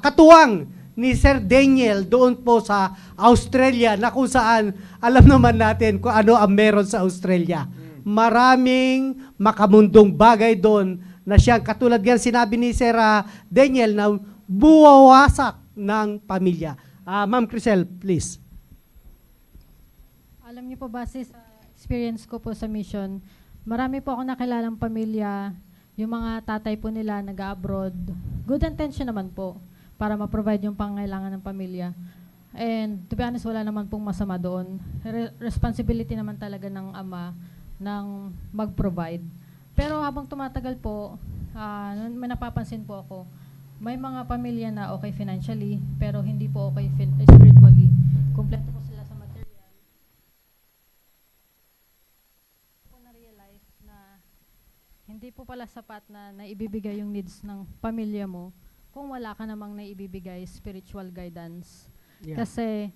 katuwang ni Sir Daniel doon po sa Australia na kung saan alam naman natin kung ano ang meron sa Australia. Maraming makamundong bagay doon na siyang katulad yan sinabi ni Sir Daniel na buwawasak ng pamilya. Ma'am Crisel, please. Alam niyo po, base sa experience ko po sa mission, marami po ako nakilalang pamilya, yung mga tatay po nila nag-abroad. Good intention naman po para ma-provide yung pangangailangan ng pamilya. And to be honest, wala naman pong masama doon. Responsibility naman talaga ng ama ng mag-provide. Pero habang tumatagal po, may napapansin po ako, may mga pamilya na okay financially, pero hindi po okay spiritually. Kompleto po sila sa material. Po na-realize na hindi po pala sapat na naibibigay yung needs ng pamilya mo kung wala ka namang naibibigay spiritual guidance. Yeah. Kasi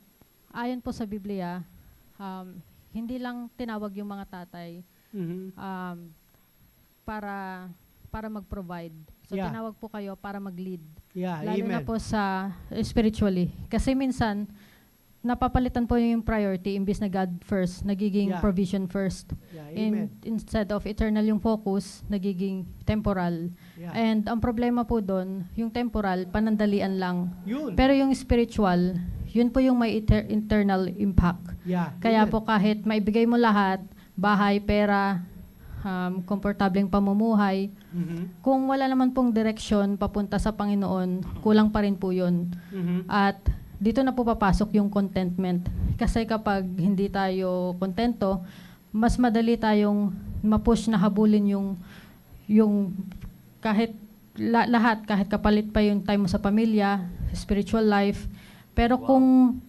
ayon po sa Biblia, hindi lang tinawag yung mga tatay Mhm. para mag-provide. So Yeah. tinawag po kayo para mag-lead. Yeah, Lalo amen. na po sa spiritually. Kasi minsan, napapalitan po yung priority imbis na God first, nagiging Yeah. provision first. Yeah, amen. Instead of eternal yung focus, nagiging temporal. Yeah. And ang problema po doon, yung temporal, panandalian lang. Yun. Pero yung spiritual, yun po yung may internal impact. Yeah, Kaya amen. po kahit maibigay mo lahat, bahay, pera, komportableng pamumuhay, Mhm. kung wala naman pong direksyon papunta sa Panginoon, kulang pa rin po yun. Mhm. At dito na po papasok yung contentment. Kasi kapag hindi tayo kontento, mas madali tayong ma-push na habulin yung kahit lahat, kahit kapalit pa yung time mo sa pamilya, spiritual life. Pero kung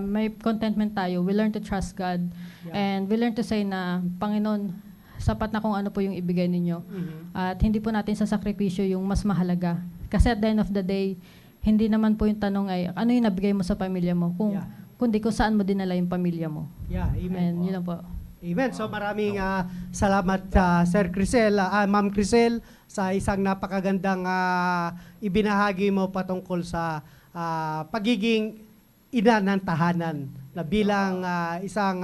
may contentment tayo, we learn to trust God. And we learn to say na, Panginoon, sapat na kung ano po yung ibigay ninyo. Mhm. At hindi po natin sa sakripisyo yung mas mahalaga. Kasi at the end of the day, hindi naman po yung tanong ay, ano yung nabigay mo sa pamilya mo? Kung Yeah. kundi kung saan mo dinala yung pamilya mo. Yeah, amen. And yun lang po. Amen. So maraming salamat Sir Crisel, Ma'am Crisel, sa isang napakagandang ibinahagi mo patungkol sa pagiging ina ng tahanan na bilang isang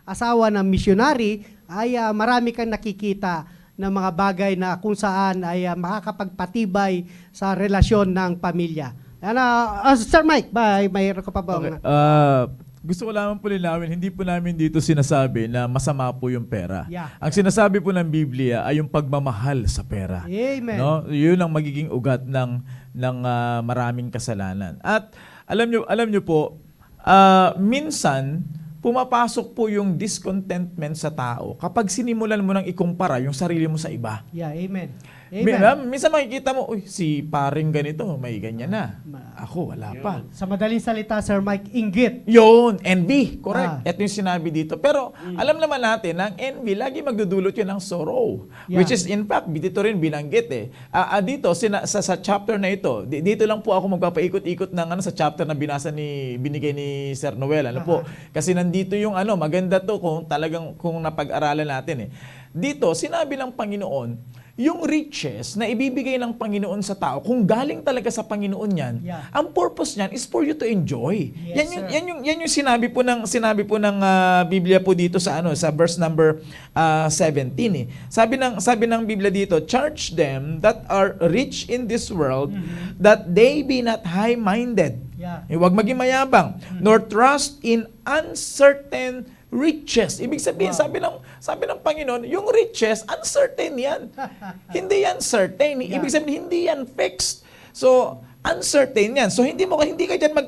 asawa ng missionary ay marami kang nakikita ng mga bagay na kung saan ay makakapagpatibay sa relasyon ng pamilya. Sir Mike, mayroon ka pa ba? Okay. Gusto ko lamang po linawin, hindi po namin dito sinasabi na masama po yung pera. Yeah. Ang sinasabi po ng Biblia ay yung pagmamahal sa pera. Amen. No? Yun ang magiging ugat ng maraming kasalanan. At alam nyo po, minsan pumapasok po yung discontentment sa tao kapag sinimulan mo nang ikumpara yung sarili mo sa iba. Yeah, amen. Amen. Minsan makikita mo, uy, si paring ganito, may ganyan na. Ako, wala pa. Sa madaling salita, Sir Mike, inggit. Yun, envy. Correct. Ah. Ito yung sinabi dito. Pero alam naman natin, ang envy, lagi magdudulot yun ng sorrow. Yeah. Which is, in fact, dito rin binanggit eh. Dito, sa chapter na ito, dito lang po ako magpapaikot-ikot ng sa chapter na binigay ni Sir Noel. Po? Kasi nandito yung maganda to kung napag-aralan natin eh. Dito, sinabi ng Panginoon, yung riches na ibibigay ng Panginoon sa tao, kung galing talaga sa Panginoon yan, ang purpose niyan is for you to enjoy. Yes, yan yung sinabi po ng Biblia po dito sa verse number 17 eh. Sabi ng Biblia dito, charge them that are rich in this world that they be not high-minded. Yeah. Huwag maging mayabang, nor trust in uncertain riches. Ibig sabihin, sabi ng Panginoon, yung riches, uncertain yan. Hindi yan certain. Ibig sabihin, hindi yan fixed. So, uncertain yan. So, hindi ka dyan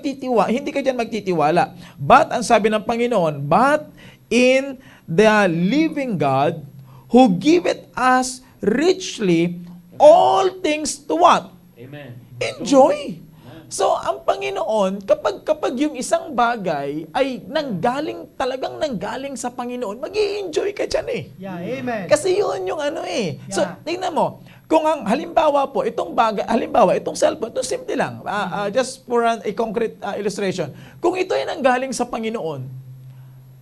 magtitiwala. But, ang sabi ng Panginoon, but in the living God, who giveth us richly all things to what? Amen. Enjoy. So, ang Panginoon, kapag yung isang bagay ay talagang nanggaling sa Panginoon, mag-i-enjoy ka dyan eh. Yeah, amen. Kasi yun yung So, tingnan mo, kung halimbawa itong cellphone, ito simple lang, just for a concrete illustration. Kung ito ay nanggaling sa Panginoon,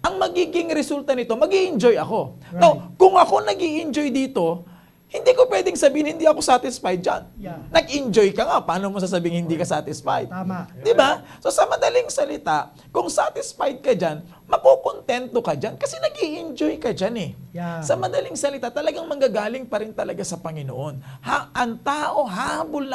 ang magiging resulta nito, mag-i-enjoy ako. Right. Now, kung ako nag-i-enjoy dito, hindi ko pwedeng sabihin hindi ako satisfied dyan. Yeah. Nag-enjoy ka nga, paano mo sasabihin hindi ka satisfied? Tama. Di ba? So sa madaling salita, kung satisfied ka dyan, makukontento ka dyan kasi nag-i-enjoy ka dyan eh. Yeah. Sa madaling salita, talagang manggagaling pa rin talaga sa Panginoon. Ang tao, habol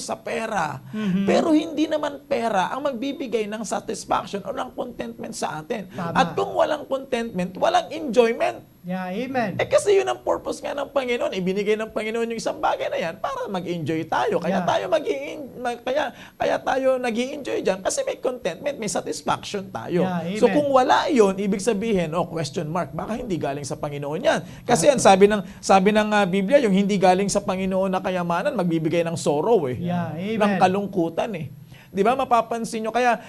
sa pera. Pero hindi naman pera ang magbibigay ng satisfaction o ng contentment sa atin. Tama. At kung walang contentment, walang enjoyment. Yeah, amen. Kasi yun ang purpose nga ng Panginoon. Ibinigay ng Panginoon yung isang bagay na yan para mag-enjoy tayo. Kaya Yeah. tayo nag-i-enjoy dyan kasi may contentment, may satisfaction tayo. Yeah, So amen. kung wala yun, ibig sabihin, question mark, baka hindi galing sa Panginoon yan. Kasi yan, sabi ng Biblia, yung hindi galing sa Panginoon na kayamanan, magbibigay ng sorrow eh. Yeah, amen. Ng kalungkutan eh. Di ba? Mapapansin nyo. Kaya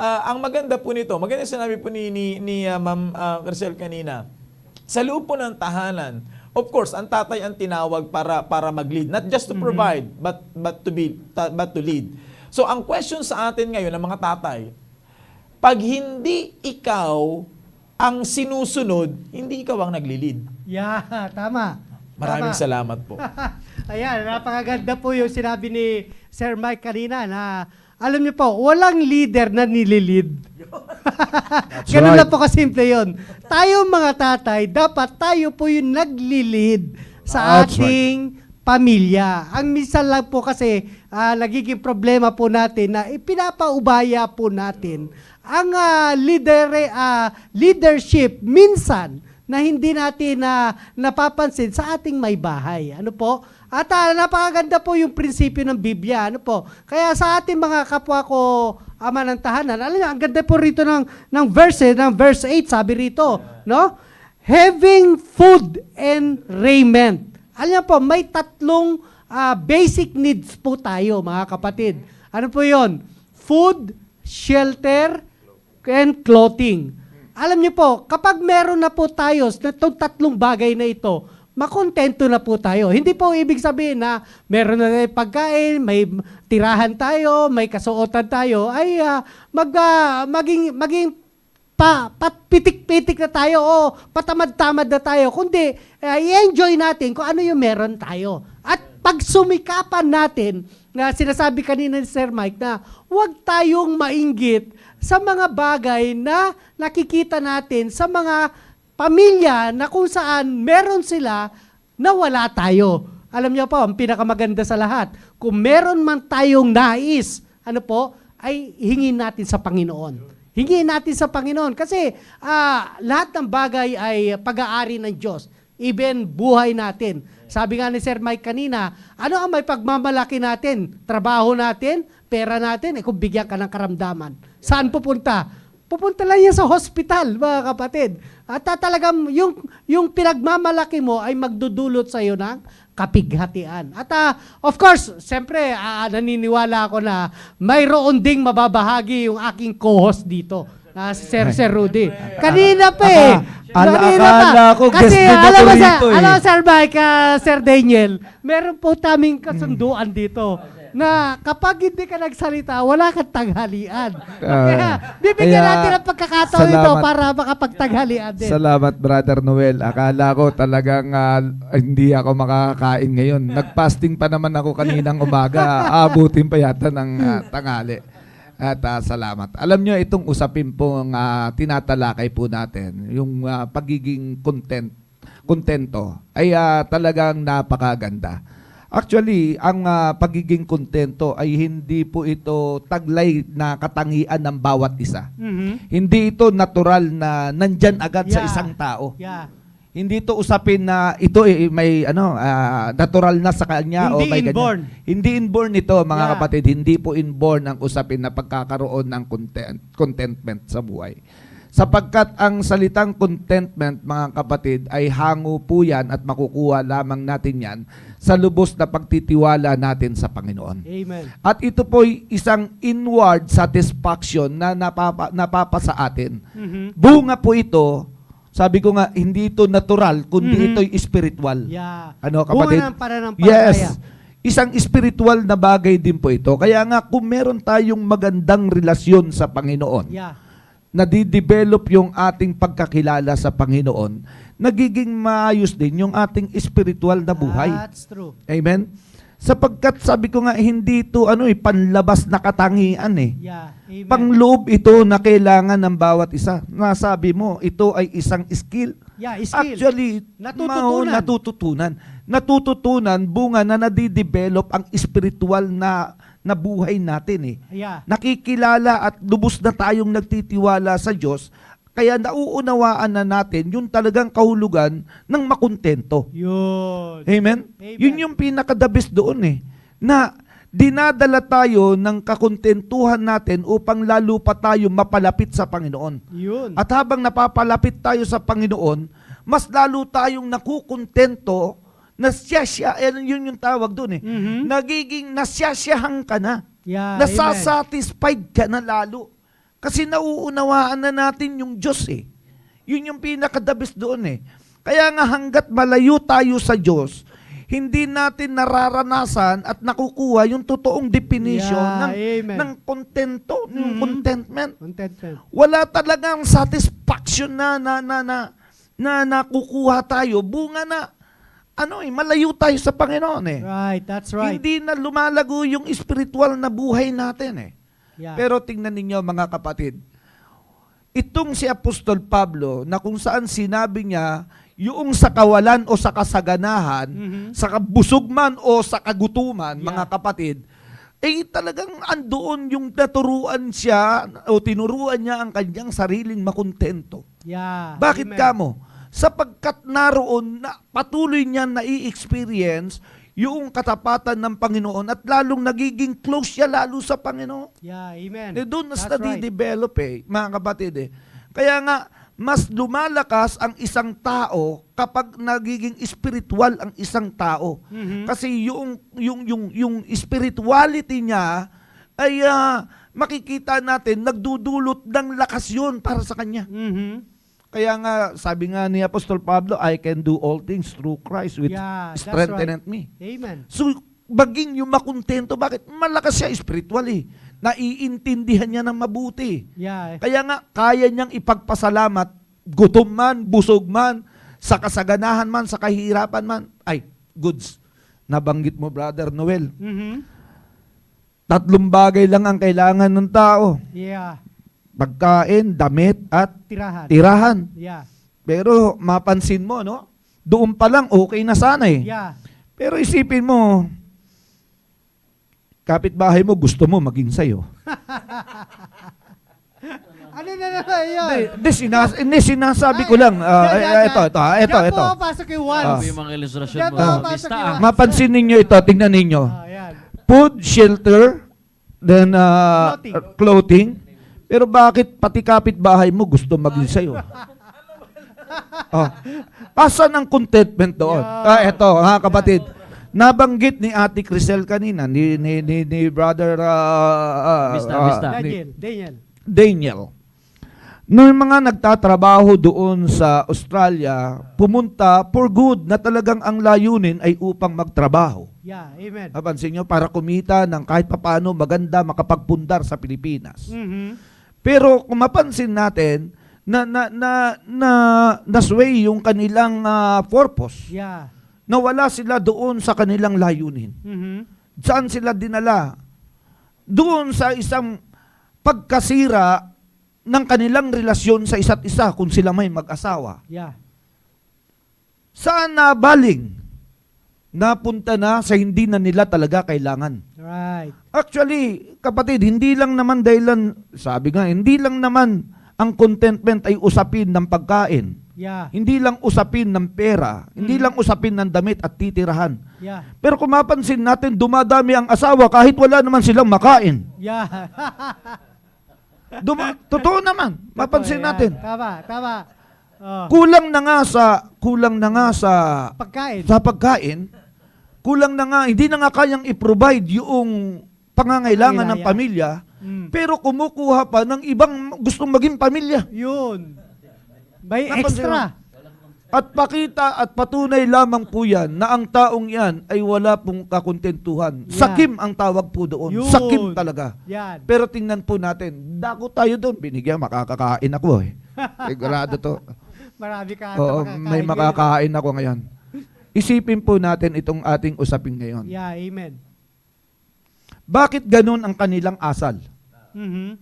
ang maganda po nito, maganda sinabi po ni Ma'am Crisel kanina, sa loob po ng tahanan, of course, ang tatay ang tinawag para mag-lead. Not just to provide, but to lead. So, ang question sa atin ngayon ng mga tatay, pag hindi ikaw ang sinusunod, hindi ikaw ang nagli-lead. Yeah, tama. Maraming Tama. salamat po. Ayan, napakaganda po yung sinabi ni Sir Mike kanina na alam niyo po, walang leader na nililid. Ganun right. lang po kasimple yun. Tayo mga tatay, dapat tayo po yung naglilid sa That's ating pamilya. Ang minsan lang po kasi nagiging problema po natin na ipinapaubaya po natin ang leadership minsan na hindi natin napapansin sa ating may bahay. Ano po? At napakaganda po yung prinsipyo ng Biblia. Ano po? Kaya sa ating mga kapwa ko, ama ng tahanan, alam niyo, ang ganda po rito ng verse 8, sabi rito, no? Having food and raiment. Alam niyo po, may tatlong basic needs po tayo, mga kapatid. Ano po yon? Food, shelter, and clothing. Alam niyo po, kapag meron na po tayo na itong tatlong bagay na ito, makontento na po tayo. Hindi po ibig sabihin na meron na tayong pagkain, may tirahan tayo, may kasuotan tayo, ay maging pitik-pitik na tayo o patamad-tamad na tayo. Kundi, i-enjoy natin kung ano yung meron tayo. At pag sumikapan natin, na sinasabi kanina ni Sir Mike na huwag tayong mainggit sa mga bagay na nakikita natin sa mga pamilya na kung saan meron sila na wala tayo. Alam niyo po, ang pinakamaganda sa lahat, kung meron man tayong nais, ay hingin natin sa Panginoon. Hingin natin sa Panginoon kasi lahat ng bagay ay pag-aari ng Diyos. Even buhay natin. Sabi nga ni Sir Mike kanina, ano ang may pagmamalaki natin? Trabaho natin, pera natin, kung bigyan ka ng karamdaman. Saan pupunta? Pupunta lang yan sa hospital, mga kapatid. At talagang yung pinagmamalaki mo ay magdudulot sa iyo ng kapighatian. At of course, siyempre, naniniwala ako na mayroon ding mababahagi yung aking co-host dito. Si Sir Rudy. Kanina pa eh. Akala ko guest din ako rito eh. Alam Sir Mike, Sir Daniel, meron po taming kasunduan dito na kapag hindi ka nagsalita, wala kang tanghalian. Kaya bibigyan natin ang pagkakataon ito para makapagtanghalian din. Salamat, Brother Noel. Akala ko talagang hindi ako makakain ngayon. Nag-fasting pa naman ako kaninang umaga. Abutin pa yata ng tanghali. At salamat. Alam nyo, itong usapin pong tinatalakay po natin, yung pagiging kontento, ay talagang napakaganda. Actually, ang pagiging kontento ay hindi po ito taglay na katangian ng bawat isa. Hindi ito natural na nandyan agad sa isang tao. Hindi ito usapin na ito may natural na sa kanya hindi o may inborn. ganyan. Hindi inborn ito, mga kapatid. Hindi po inborn ang usapin na pagkakaroon ng contentment sa buhay. Sapagkat ang salitang contentment, mga kapatid, ay hango po yan at makukuha lamang natin yan sa lubos na pagtitiwala natin sa Panginoon. Amen. At ito po isang inward satisfaction na napapa sa atin. Bunga po ito, sabi ko nga, hindi ito natural, kundi ito'y spiritual. Ano, kapatid? Bunga ng pananampalataya. Yes. Isang spiritual na bagay din po ito. Kaya nga, kung meron tayong magandang relasyon sa Panginoon, nadidevelop yung ating pagkakilala sa Panginoon, nagiging maayos din yung ating spiritual na buhay. That's true. Amen? Sapagkat sabi ko nga, hindi ito panlabas na katangian eh. Amen. Pangloob ito na kailangan ng bawat isa. Nasabi mo, ito ay isang skill. Skill. Actually, natututunan bunga na nadidevelop ang spiritual na buhay natin eh. Nakikilala at lubos na tayong nagtitiwala sa Diyos, kaya nauunawaan na natin yung talagang kahulugan ng makontento. Yun. Amen? Yun yung pinaka-the best doon eh. Na dinadala tayo ng kakontentuhan natin upang lalo pa tayo mapalapit sa Panginoon. Yun. At habang napapalapit tayo sa Panginoon, mas lalo tayong nakukontento, yun yung tawag doon eh. Nagiging nasyasyahan ka na. Nasasatisfied ka na lalo. Kasi nauunawaan na natin yung Diyos eh. Yun yung pinaka-the best doon eh. Kaya nga hanggat malayo tayo sa Diyos, hindi natin nararanasan at nakukuha yung totoong definition ng kontento, yung contentment. Wala talagang satisfaction na nakukuha tayo. Bunga na malayo tayo sa Panginoon eh. Right, that's right. Hindi na lumalago yung spiritual na buhay natin eh. Pero tingnan ninyo mga kapatid, itong si Apostol Pablo na kung saan sinabi niya yung sa kawalan o sa kasaganahan, sa kabusog man o sa kagutuman, mga kapatid, talagang andoon yung naturuan siya o tinuruan niya ang kanyang sariling makontento. Bakit kamo? Sapagkat naroon na patuloy niya na-i-experience yung katapatan ng Panginoon at lalong nagiging close siya lalo sa Panginoon. Amen. Doon na nadidevelop mga kapatid Kaya nga, mas lumalakas ang isang tao kapag nagiging spiritual ang isang tao. Kasi yung spirituality niya ay makikita natin nagdudulot ng lakas yun para sa kanya. Kaya nga, sabi nga ni Apostol Pablo, I can do all things through Christ which Yeah, that's strengtheneth me. Amen. So, baging yung makontento, bakit? Malakas siya spiritual eh. Naiintindihan niya ng mabuti. Yeah. Kaya nga, kaya niyang ipagpasalamat, gutom man, busog man, sa kasaganahan man, sa kahirapan man. Ay, goods. Nabanggit mo, Brother Noel. Mhm. 3 bagay lang ang kailangan ng tao. Yeah. Pagkain, damit, at Tirahan. tirahan. Yeah. Pero mapansin mo, no? Doon pa lang, okay na sana eh. Yeah. Pero isipin mo, kapitbahay mo, gusto mo maging sayo. Ano na naman yun? Hindi, sinasabi ko lang. Ito. Diyan po pasok yung Ano once. yung mga ilustrasyon Diyan mo? po Lista pasok yung once. Mapansin ninyo ito, tingnan ninyo. Yan. Food, shelter, then clothing. Pero bakit pati kapitbahay mo gusto maging sayo? Asan ang contentment doon? Eto, ha, kapatid. Nabanggit ni Ate Crisel kanina, ni Brother Bista. Daniel. Nung mga nagtatrabaho doon sa Australia, pumunta for good na talagang ang layunin ay upang magtrabaho. Yeah, amen. Napansin nyo, para kumita ng kahit papano maganda makapagpundar sa Pilipinas. Mhm. Pero kung mapansin natin, nasway yung kanilang purpose. Yeah. Nawala sila doon sa kanilang layunin. Mhm. Saan sila dinala? Doon sa isang pagkasira ng kanilang relasyon sa isa't isa kung sila may mag-asawa. Yeah. Saan na baling? Napunta na sa hindi na nila talaga kailangan. Right. Actually, kapatid, hindi lang naman dahilan, sabi nga, hindi lang naman ang contentment ay usapin ng pagkain. Yeah. Hindi lang usapin ng pera. Hindi lang usapin ng damit at titirahan. Yeah. Pero kung mapansin natin, dumadami ang asawa kahit wala naman silang makain. Yeah. Totoo naman. Mapansin Yan. natin. Tama. Oh. Kulang na nga sa Pagkain. pagkain. Kulang na nga, hindi na nga kayang i-provide yung pangangailangan ng Yeah. pamilya. Mm. Pero kumukuha pa ng ibang gustong maging pamilya. Yun. May Napansin extra. At pakita at patunay lamang po yan na ang taong yan ay wala pong kakontentuhan. Yeah. Sakim ang tawag po doon. Yun. Sakim talaga. Yan. Pero tingnan po natin, dako tayo doon. Binigyan, makakakain ako eh. Sigurado to. Marami ka Oo, may makakain ako ngayon. Isipin po natin itong ating usapin ngayon. Yeah, amen. Bakit ganun ang kanilang asal? Mhm.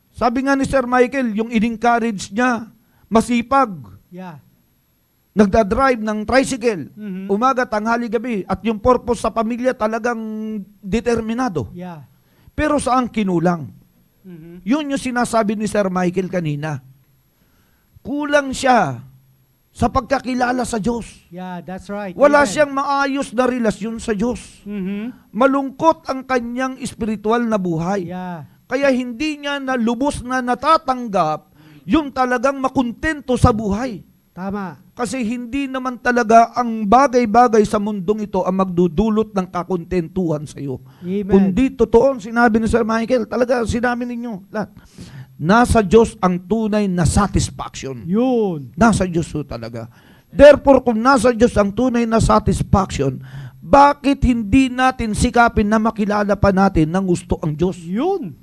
Sabi nga ni Sir Michael, yung in-encourage niya, masipag, Yeah. nagdadrive ng tricycle, Mhm. umaga, tanghali, gabi, at yung purpose sa pamilya talagang determinado. Yeah. Pero saan kinulang? Mhm. Yun yung sinasabi ni Sir Michael kanina. Kulang siya sa pagkakilala sa Diyos. Yeah, that's right. Wala Amen. siyang maayos na relasyon sa Diyos. Mhm. Malungkot ang kanyang espiritual na buhay. Yeah. Kaya hindi niya na lubos na natatanggap yung talagang makontento sa buhay. Tama. Kasi hindi naman talaga ang bagay-bagay sa mundong ito ang magdudulot ng kakontentuhan sa iyo. Amen. Kundi totoo ang sinabi ni Sir Michael, talaga sinabi ninyo lahat. Nasa Diyos ang tunay na satisfaction. Yun. Nasa Diyos ho talaga. Therefore, kung nasa Diyos ang tunay na satisfaction, bakit hindi natin sikapin na makilala pa natin ng gusto ang Diyos? Yun.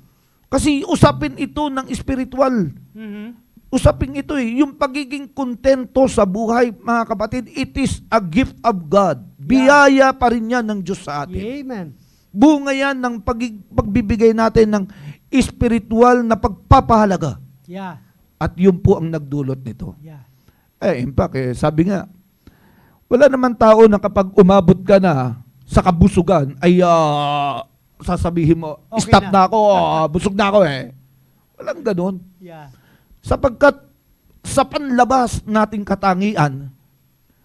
Kasi usapin ito ng spiritual. Mhm. Usapin ito yung pagiging kontento sa buhay, mga kapatid, it is a gift of God. Biyaya pa rin yan ng Diyos sa atin. Amen. Bunga yan ng pagbibigay natin ng spiritual na pagpapahalaga. Yeah. At yun po ang nagdulot nito. Yeah. In fact, sabi nga, wala naman tao na kapag umabot ka na sa kabusugan, ay sasabihin mo, Okay stop na. na ako, busog na ako eh. Walang ganun. Yeah. Sapagkat sa panlabas nating katangian,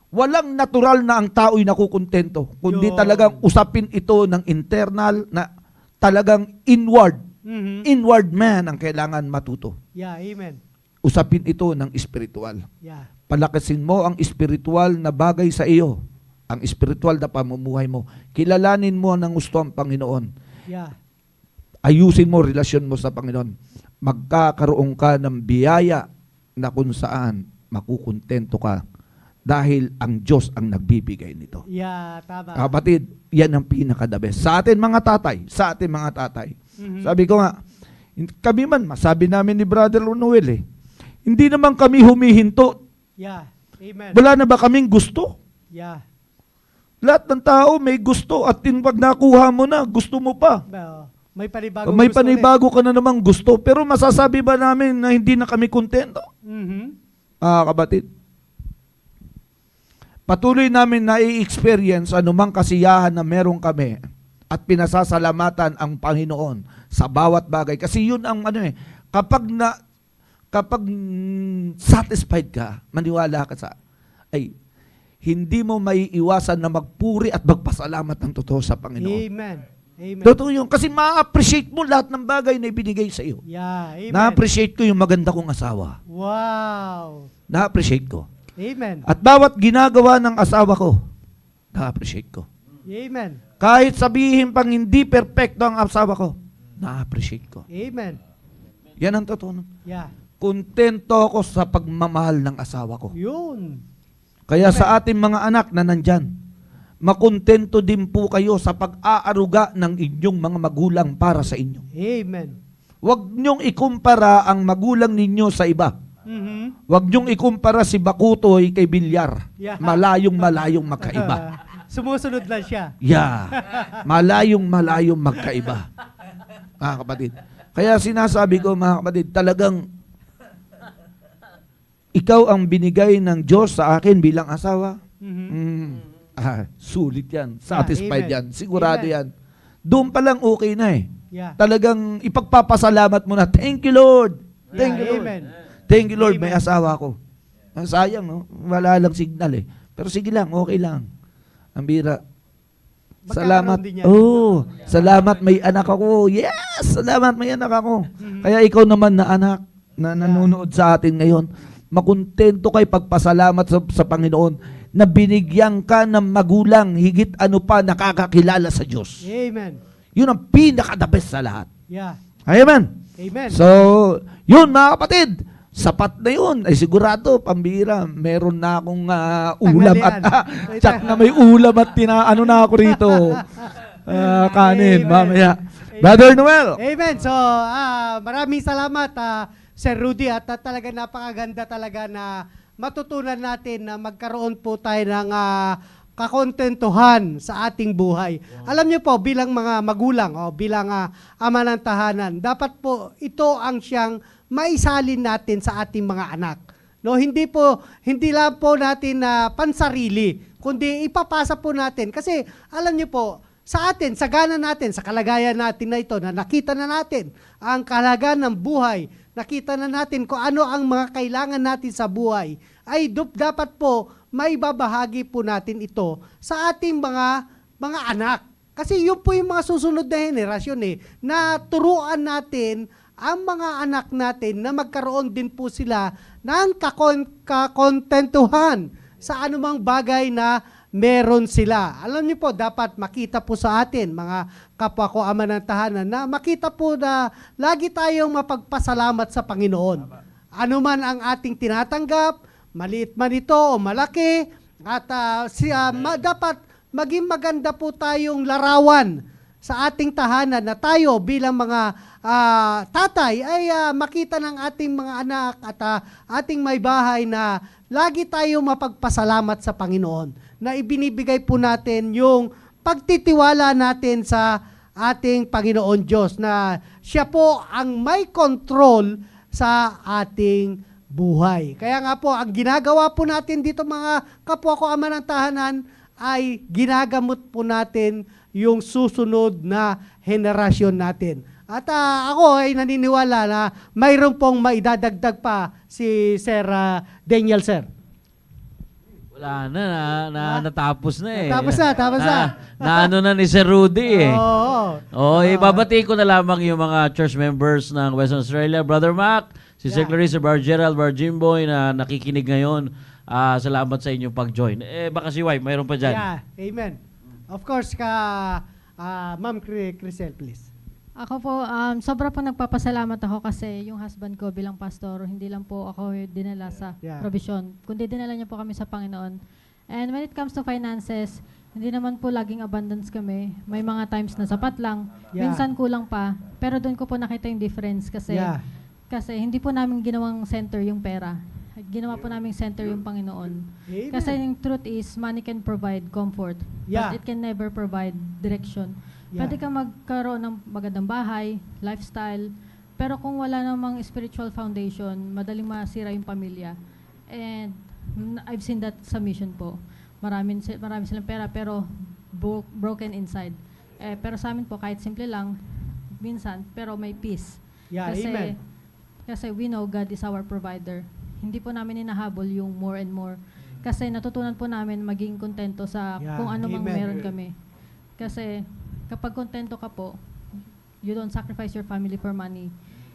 walang natural na ang tao'y nakukontento, kundi Yun. talagang usapin ito ng internal na talagang inward. Mhm. Inward man ang kailangan matuto. Yeah, amen. Usapin ito ng espiritual. Yeah. Palakasin mo ang espiritual na bagay sa iyo, ang espiritual na pamumuhay mo. Kilalanin mo ng gusto ang Panginoon. Yeah. Ayusin mo relasyon mo sa Panginoon. Magkakaroon ka ng biyaya na kung saan makukontento ka dahil ang Diyos ang nagbibigay nito. Yeah, tama. Kapatid, yan ang pinaka-the best. Sa atin mga tatay, sabi ko nga, kami man, masabi namin ni Brother Noel hindi naman kami humihinto. Yeah. Amen. Wala na ba kaming gusto? Yeah. Lahat ng tao may gusto at pag nakuha mo na, gusto mo pa. Well, may panibagong May gusto panibago ka na namang gusto. Pero masasabi ba namin na hindi na kami kontento? ulit. Kapatid, patuloy namin na i-experience anumang kasiyahan na meron kami at pinasasalamatan ang Panginoon sa bawat bagay. Kasi yun ang kapag satisfied ka, maniwala ka hindi mo maiiwasan na magpuri at magpasalamat ng totoo sa Panginoon. Amen. Amen. Totoo yun. Kasi ma-appreciate mo lahat ng bagay na ibinigay sa iyo. Yeah. Amen. Na-appreciate ko yung maganda kong asawa. Wow. Na-appreciate ko. Amen. At bawat ginagawa ng asawa ko, na-appreciate ko. Amen. Kahit sabihin pang hindi perfecto ang asawa ko, na-appreciate ko. Amen. Yan ang totoo. Yeah. Kontento ako sa pagmamahal ng asawa ko. Yun. Kaya sa ating mga anak na nandyan, makontento din po kayo sa pag-aaruga ng inyong mga magulang para sa inyo. Amen. Huwag niyong ikumpara ang magulang ninyo sa iba. Huwag niyong ikumpara si Bakutoy kay Bilyar. Yeah. Malayong magkaiba. Sumusunod lang siya. Yeah. Malayong magkaiba. Mga kapatid. Kaya sinasabi ko, mga kapatid, talagang ikaw ang binigay ng Diyos sa akin bilang asawa. Sulit yan. Satisfied amen. yan. Sigurado Amen. yan. Doon pa lang okay na Yeah. Talagang ipagpapasalamat mo na, thank you Lord. Thank you Lord. Amen. Thank you Lord, may Amen. asawa ko. Sayang, no? Wala lang signal Pero sige lang, okay lang. Ang bira. Salamat. Magkakaroon din yan. Salamat may anak ako. Yes! Salamat may anak ako. Kaya ikaw naman na anak na nanonood sa atin ngayon, makontento kay pagpasalamat sa Panginoon na binigyan ka ng magulang higit ano pa nakakakilala sa Diyos. Amen. Yun ang pinaka-the best sa lahat. Yeah. Amen. Amen. So, yun mga kapatid, sapat na yun. Ay sigurado, pambira, meron na akong ulam at tsak na may ulam at na ako rito. Kanin, Amen. mamaya. Amen. Brother Noel. Amen. So, maraming salamat, Sir Rudy, at talaga napakaganda talaga na matutunan natin na magkaroon po tayo ng kakontentuhan sa ating buhay. Alam niyo po, bilang mga magulang o bilang ama ng tahanan, dapat po ito ang siyang maisalin natin sa ating mga anak. No, hindi lang po natin pansarili, kundi ipapasa po natin. Kasi alam niyo po, sa atin, sa gana natin, sa kalagayan natin na ito, na nakita na natin ang kalagayan ng buhay, nakita na natin kung ano ang mga kailangan natin sa buhay, ay dapat po may babahagi po natin ito sa ating mga anak. Kasi yun po yung mga susunod na henerasyon na turuan natin ang mga anak natin na magkaroon din po sila ng kakontentuhan sa anumang bagay na meron sila. Alam niyo po, dapat makita po sa atin, mga kapwa ko ama ng tahanan, na makita po na lagi tayong mapagpasalamat sa Panginoon. Ano man ang ating tinatanggap, maliit man ito o malaki, at dapat maging maganda po tayong larawan sa ating tahanan na tayo bilang mga tatay ay makita ng ating mga anak at ating may bahay na lagi tayong mapagpasalamat sa Panginoon, na ibinibigay po natin yung pagtitiwala natin sa ating Panginoon Diyos, na siya po ang may control sa ating buhay. Kaya nga po, ang ginagawa po natin dito mga kapwa ko ama ng tahanan ay ginagamot po natin yung susunod na henerasyon natin. At ako ay naniniwala na mayroon pong maidadagdag pa si Sir Daniel, sir. Wala na, natapos na Tapos na. Naano na ni Sir Rudy Oo. Ibabati ko na lamang yung mga church members ng Western Australia. Brother Mac, si Sir Clarissa, Bar Gerald, Bar Jimboy na nakikinig ngayon. Salamat sa inyong pag-join. Baka si wife, mayroon pa dyan. Yeah, amen. Of course, Ma'am Crisel, please. Ako po, sobra po nagpapasalamat ako kasi yung husband ko bilang pastor, hindi lang po ako dinala sa Yeah. provision, kundi dinala niya po kami sa Panginoon. And when it comes to finances, hindi naman po laging abundance kami. May mga times na sapat lang, Yeah. minsan kulang pa. Pero doon ko po nakita yung difference kasi Yeah. kasi hindi po namin ginawang center yung pera. Ginawa po namin center yung Panginoon. Amen. Kasi yung truth is, money can provide comfort, Yeah. but it can never provide direction. Yeah. Pwede ka magkaroon ng magandang bahay, lifestyle, pero kung wala namang spiritual foundation, madaling masira yung pamilya. And I've seen that sa mission po. Marami silang pera, pero broken inside. Pero sa amin po, kahit simple lang, minsan, pero may peace. Yeah, amen. Kasi we know God is our provider. Hindi po namin hinahabol yung more and more. Kasi natutunan po namin maging kontento sa Yeah, kung ano mang amen. meron kami. Kasi kapag kontento ka po, you don't sacrifice your family for money.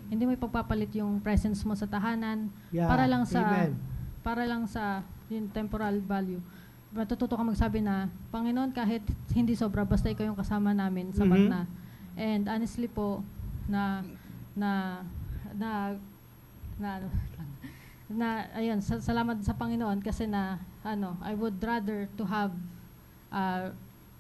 Hindi mo ipagpapalit yung presence mo sa tahanan Yeah, para lang sa amen. yung temporal value. Matututo ka magsabi na, Panginoon, kahit hindi sobra, basta ikaw yung kasama namin, sapat Mhm. na. And honestly po, ayun, salamat sa Panginoon kasi I would rather to have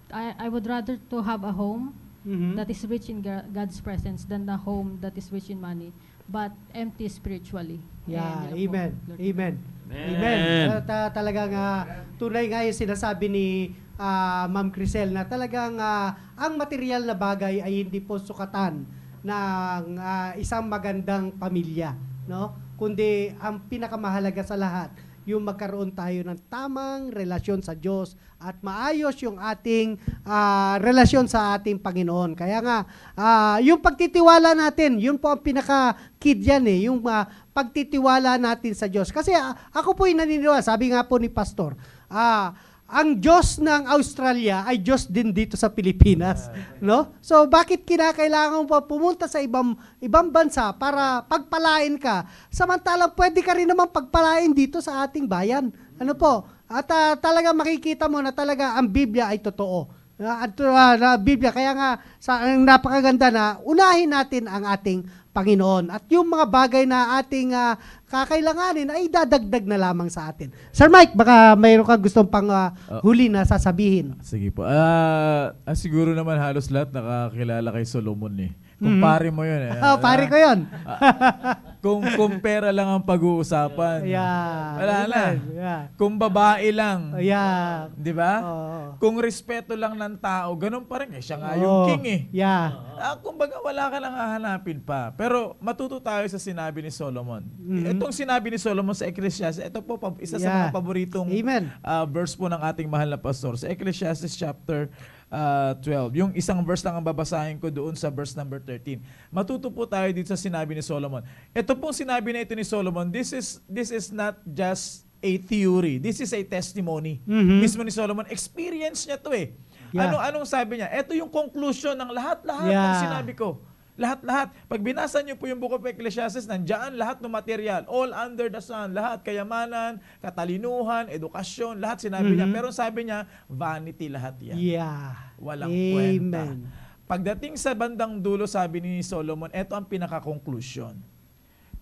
I would rather to have a home Mhm. that is rich in God's presence than a home that is rich in money but empty spiritually. Yeah, And yun lang po. amen. Lord. Amen. Amen. Amen. Talagang tunay nga yung sinasabi ni Ma'am Crisel na talagang ang material na bagay ay hindi po sukatan ng isang magandang pamilya, no? Kundi ang pinakamahalaga sa lahat, yung magkaroon tayo ng tamang relasyon sa Diyos at maayos yung ating relasyon sa ating Panginoon. Kaya nga, yung pagtitiwala natin, yun po ang pinaka-kid yan yung pagtitiwala natin sa Diyos. Kasi ako po'y naniniwala, sabi nga po ni Pastor, ang Diyos ng Australia ay Diyos din dito sa Pilipinas, no? So bakit kinakailangan mo pa pumunta sa ibang bansa para pagpalain ka? Samantalang pwede ka rin naman pagpalain dito sa ating bayan. Ano po? At talaga makikita mo na talaga ang Biblia ay totoo. Biblia, kaya nga ang napakaganda na unahin natin ang ating Panginoon. At yung mga bagay na ating kakailanganin ay dadagdag na lamang sa atin. Sir Mike, baka mayroon ka gustong pang huli na sasabihin. Sige po. Siguro naman halos lahat nakakilala kay Solomon eh. Kumpare mo yun eh. Pare ko yun. Kung pera lang ang pag-uusapan. Yeah. Wala na. Yeah. Kung babae lang. Yeah. Di ba? Oo. Kung respeto lang ng tao, ganun pa rin. Siya nga Oo. yung king eh. Yeah. Kumbaga wala ka lang hahanapin pa. Pero matuto tayo sa sinabi ni Solomon. Mhm. Itong sinabi ni Solomon sa Ecclesiastes, ito po isa sa Yeah. mga paboritong Amen. verse po ng ating mahal na pastor. Sa Ecclesiastes chapter 12. Yung isang verse lang ang babasahin ko doon sa verse number 13. Matuto po tayo dito sa sinabi ni Solomon. Ito pong sinabi na ito ni Solomon, this is not just a theory. This is a testimony. Mhm. Mismo ni Solomon, experience niya to eh. Yeah. Anong sabi niya? Ito yung conclusion ng lahat-lahat ng Yeah. sinabi ko. Lahat-lahat. Pag binasa niyo po yung Book of Ecclesiastes, nandiyan lahat ng material. All under the sun. Lahat. Kayamanan, katalinuhan, edukasyon, lahat sinabi niya. Pero sabi niya, vanity lahat yan. Yeah. Walang Amen. kwenta. Pagdating sa bandang dulo, sabi ni Solomon, ito ang pinaka-conclusion.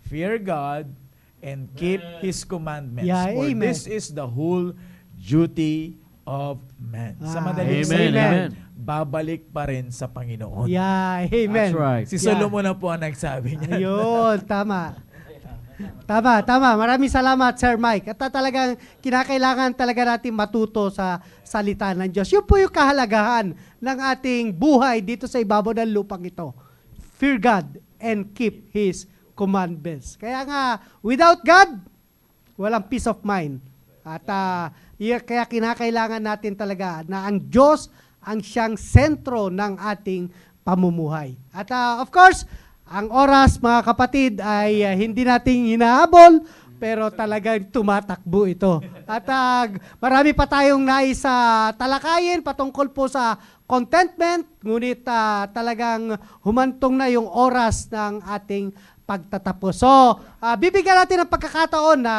Fear God and keep His commandments. Yeah, For amen. this is the whole duty of man. Sa madaling Amen, salita, amen. babalik pa rin sa Panginoon. Yeah. Amen. That's right. Si Yeah. Solomon na po ang nagsabi niya. Ayun, tama. Tama. Maraming salamat, Sir Mike. At talagang kinakailangan talaga natin matuto sa salita ng Diyos. Yun po yung kahalagahan ng ating buhay dito sa ibabaw ng lupang ito. Fear God and keep His commandments. Kaya nga, without God, walang peace of mind. At kaya kinakailangan natin talaga na ang Diyos ang siyang sentro ng ating pamumuhay. At of course, ang oras, mga kapatid, ay hindi nating hinahabol, pero talagang tumatakbo ito. At marami pa tayong nais talakayin patungkol po sa contentment, ngunit talagang humantong na yung oras ng ating pagtatapos. So, bibigyan natin ng pagkakataon na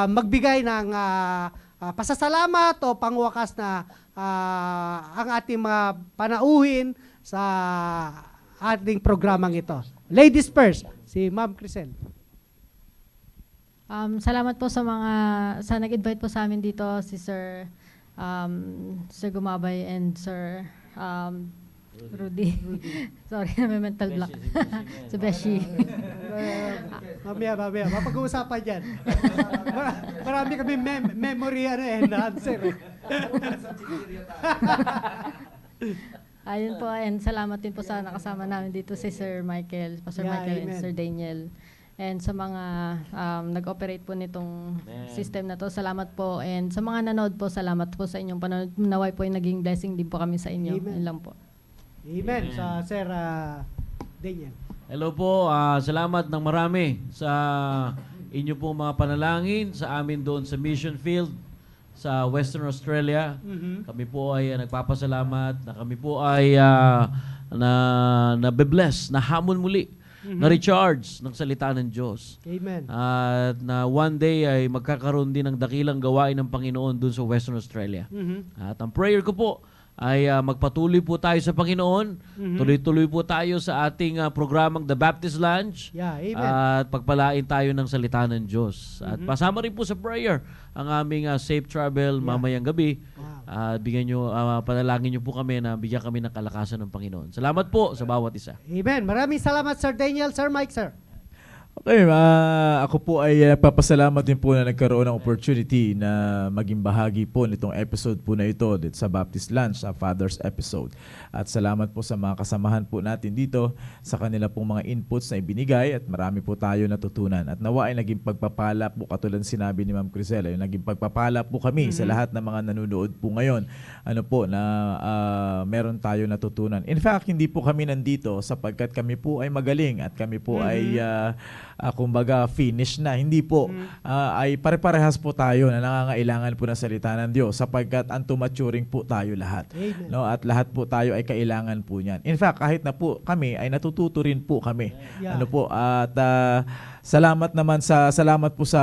magbigay ng pasasalamat o pangwakas na ang ating mga panauhin sa ating programang ito. Ladies first, si Ma'am Crisel. Salamat po sa nag-invite po sa amin dito, si Sir Gumabay and Sir Rudy. Sorry, may mental block. Si Beshi. Mamaya, mapag-uusapan dyan. Marami kami memory enhancer. Ayun po, and salamat din po sa nakasama namin dito si Sir Michael, Pastor Yeah, Michael and amen. Sir Daniel. And sa mga nag-operate po nitong system na to, salamat po. And sa mga nanood po, salamat po sa inyong panonood. Naway po yung naging blessing din po kami sa inyo. Amen. Yun lang po. Amen. Sa Sir Daniel. Hello po, salamat ng marami sa inyo po mga panalangin sa amin doon sa Mission Field sa Western Australia. Kami po ay nagpapasalamat na kami po ay nabe-bless, na hamon muli, na recharge ng salita ng Diyos. Amen. At na one day ay magkakaroon din ng dakilang gawain ng Panginoon doon sa Western Australia. At ang prayer ko po ay magpatuloy po tayo sa Panginoon. Tuloy-tuloy po tayo sa ating programang The Baptist Lunch. Yeah, amen. At pagpalain tayo ng salita ng Diyos. At pasama rin po sa prayer ang aming safe travel mamayang gabi. Bigyan nyo, panalangin nyo po kami na bigyan kami ng kalakasan ng Panginoon. Salamat po sa bawat isa. Amen. Maraming salamat, Sir Daniel. Sir Mike, sir. Okay, ako po ay nagpapasalamat din po na nagkaroon ng opportunity na maging bahagi po nitong episode po na ito dito sa Baptist Lunch, sa Father's episode. At salamat po sa mga kasamahan po natin dito sa kanila pong mga inputs na ibinigay at marami po tayo natutunan. At nawa ay naging pagpapala po katulad sinabi ni Ma'am Crisel, ay naging pagpapala po kami sa lahat ng mga nanonood po ngayon. Ano po na meron tayo natutunan. In fact, hindi po kami nandito sapagkat kami po ay magaling at kami po ay kumbaga finish na. Hindi po. Ay pare-parehas po tayo na nangangailangan po ng salita ng Diyos sapagkat unto maturing po tayo lahat. Amen. No? At lahat po tayo ay kailangan po niyan. In fact, kahit na po kami ay natututo rin po kami. Yeah. Ano po? At salamat po sa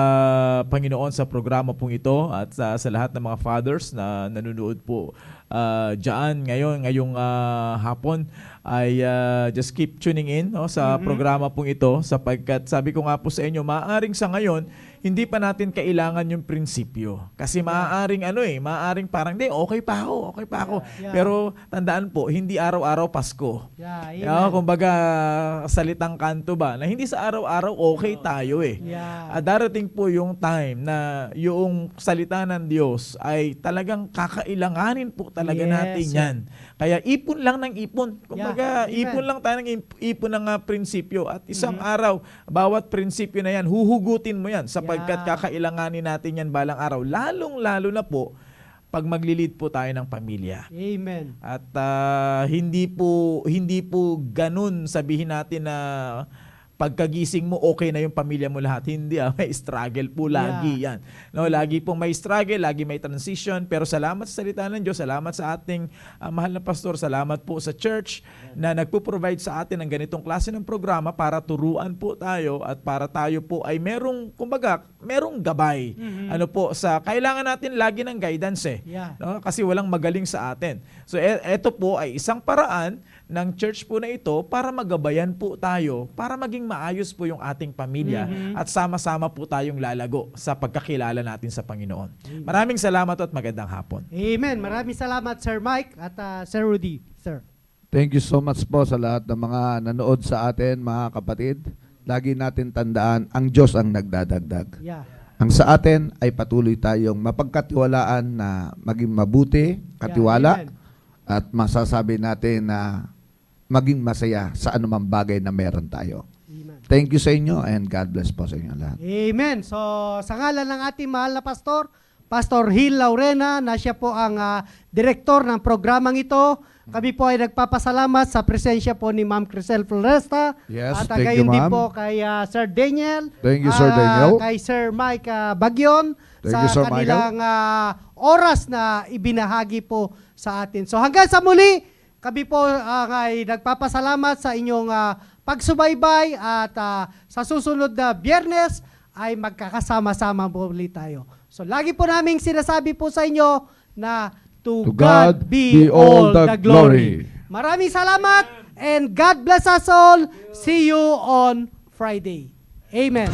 Panginoon sa programa pong ito at sa lahat ng mga fathers na nanonood po diyan ngayong hapon ay just keep tuning in sa programa pong ito sapagkat sabi ko nga po sa inyo, maaaring sa ngayon hindi pa natin kailangan yung prinsipyo. Kasi maaaring parang, okay pa ako. Yeah. Pero tandaan po, hindi araw-araw Pasko. Yeah, amen. Kumbaga, salitang kanto ba, na hindi sa araw-araw okay tayo eh. Yeah. Darating po yung time na yung salita ng Diyos ay talagang kakailanganin po talaga Yes, natin sir. yan. Kaya ipon lang ng ipon. Kumbaga, Yeah, amen. ipon lang tayo ng ipon ng prinsipyo. At isang araw, bawat prinsipyo na yan, huhugutin mo yan sapagkat kakailanganin natin yan balang araw. Lalong-lalo na po pag maglilid po tayo ng pamilya. Amen. At hindi po ganun sabihin natin na pagkagising mo, okay na yung pamilya mo lahat. Hindi, may struggle po lagi yan. No, lagi pong may struggle, lagi may transition. Pero salamat sa salita ng Diyos, salamat sa ating mahal na pastor, salamat po sa church na nagpo-provide sa atin ng ganitong klase ng programa para turuan po tayo at para tayo po ay merong gabay. Ano po, sa kailangan natin lagi ng guidance eh. Yeah. No? Kasi walang magaling sa atin. So ito po ay isang paraan ng church po na ito para magabayan po tayo, para maging maayos po yung ating pamilya at sama-sama po tayong lalago sa pagkakilala natin sa Panginoon. Maraming salamat at magandang hapon. Amen. Maraming salamat, Sir Mike at Sir Rudy. Sir. Thank you so much po sa lahat ng mga nanood sa atin, mga kapatid. Lagi natin tandaan, ang Diyos ang nagdadagdag. Yeah. Ang sa atin ay patuloy tayong mapagkatiwalaan na maging mabuti, katiwala, amen. at masasabi natin na maging masaya sa anumang bagay na meron tayo. Amen. Thank you sa inyo and God bless po sa inyo lahat. Amen. So, sa ngalan ng ating mahal na pastor, Pastor Hil Laurena, na siya po ang direktor ng programang ito. Kami po ay nagpapasalamat sa presensya po ni Ma'am Crisel Floresta. Yes, at thank gayon you, din ma'am. po kay Sir Daniel. Thank you, Sir Daniel. Kay Sir Mike Bagyon. Thank sa you, Sir kanilang oras na ibinahagi po sa atin. So hanggang sa muli, kami po ay nagpapasalamat sa inyong pagsubaybay at sa susunod na Biyernes ay magkakasama-sama po ulit tayo. So lagi po naming sinasabi po sa inyo na to God be all the glory. Maraming salamat and God bless us all. See you on Friday. Amen.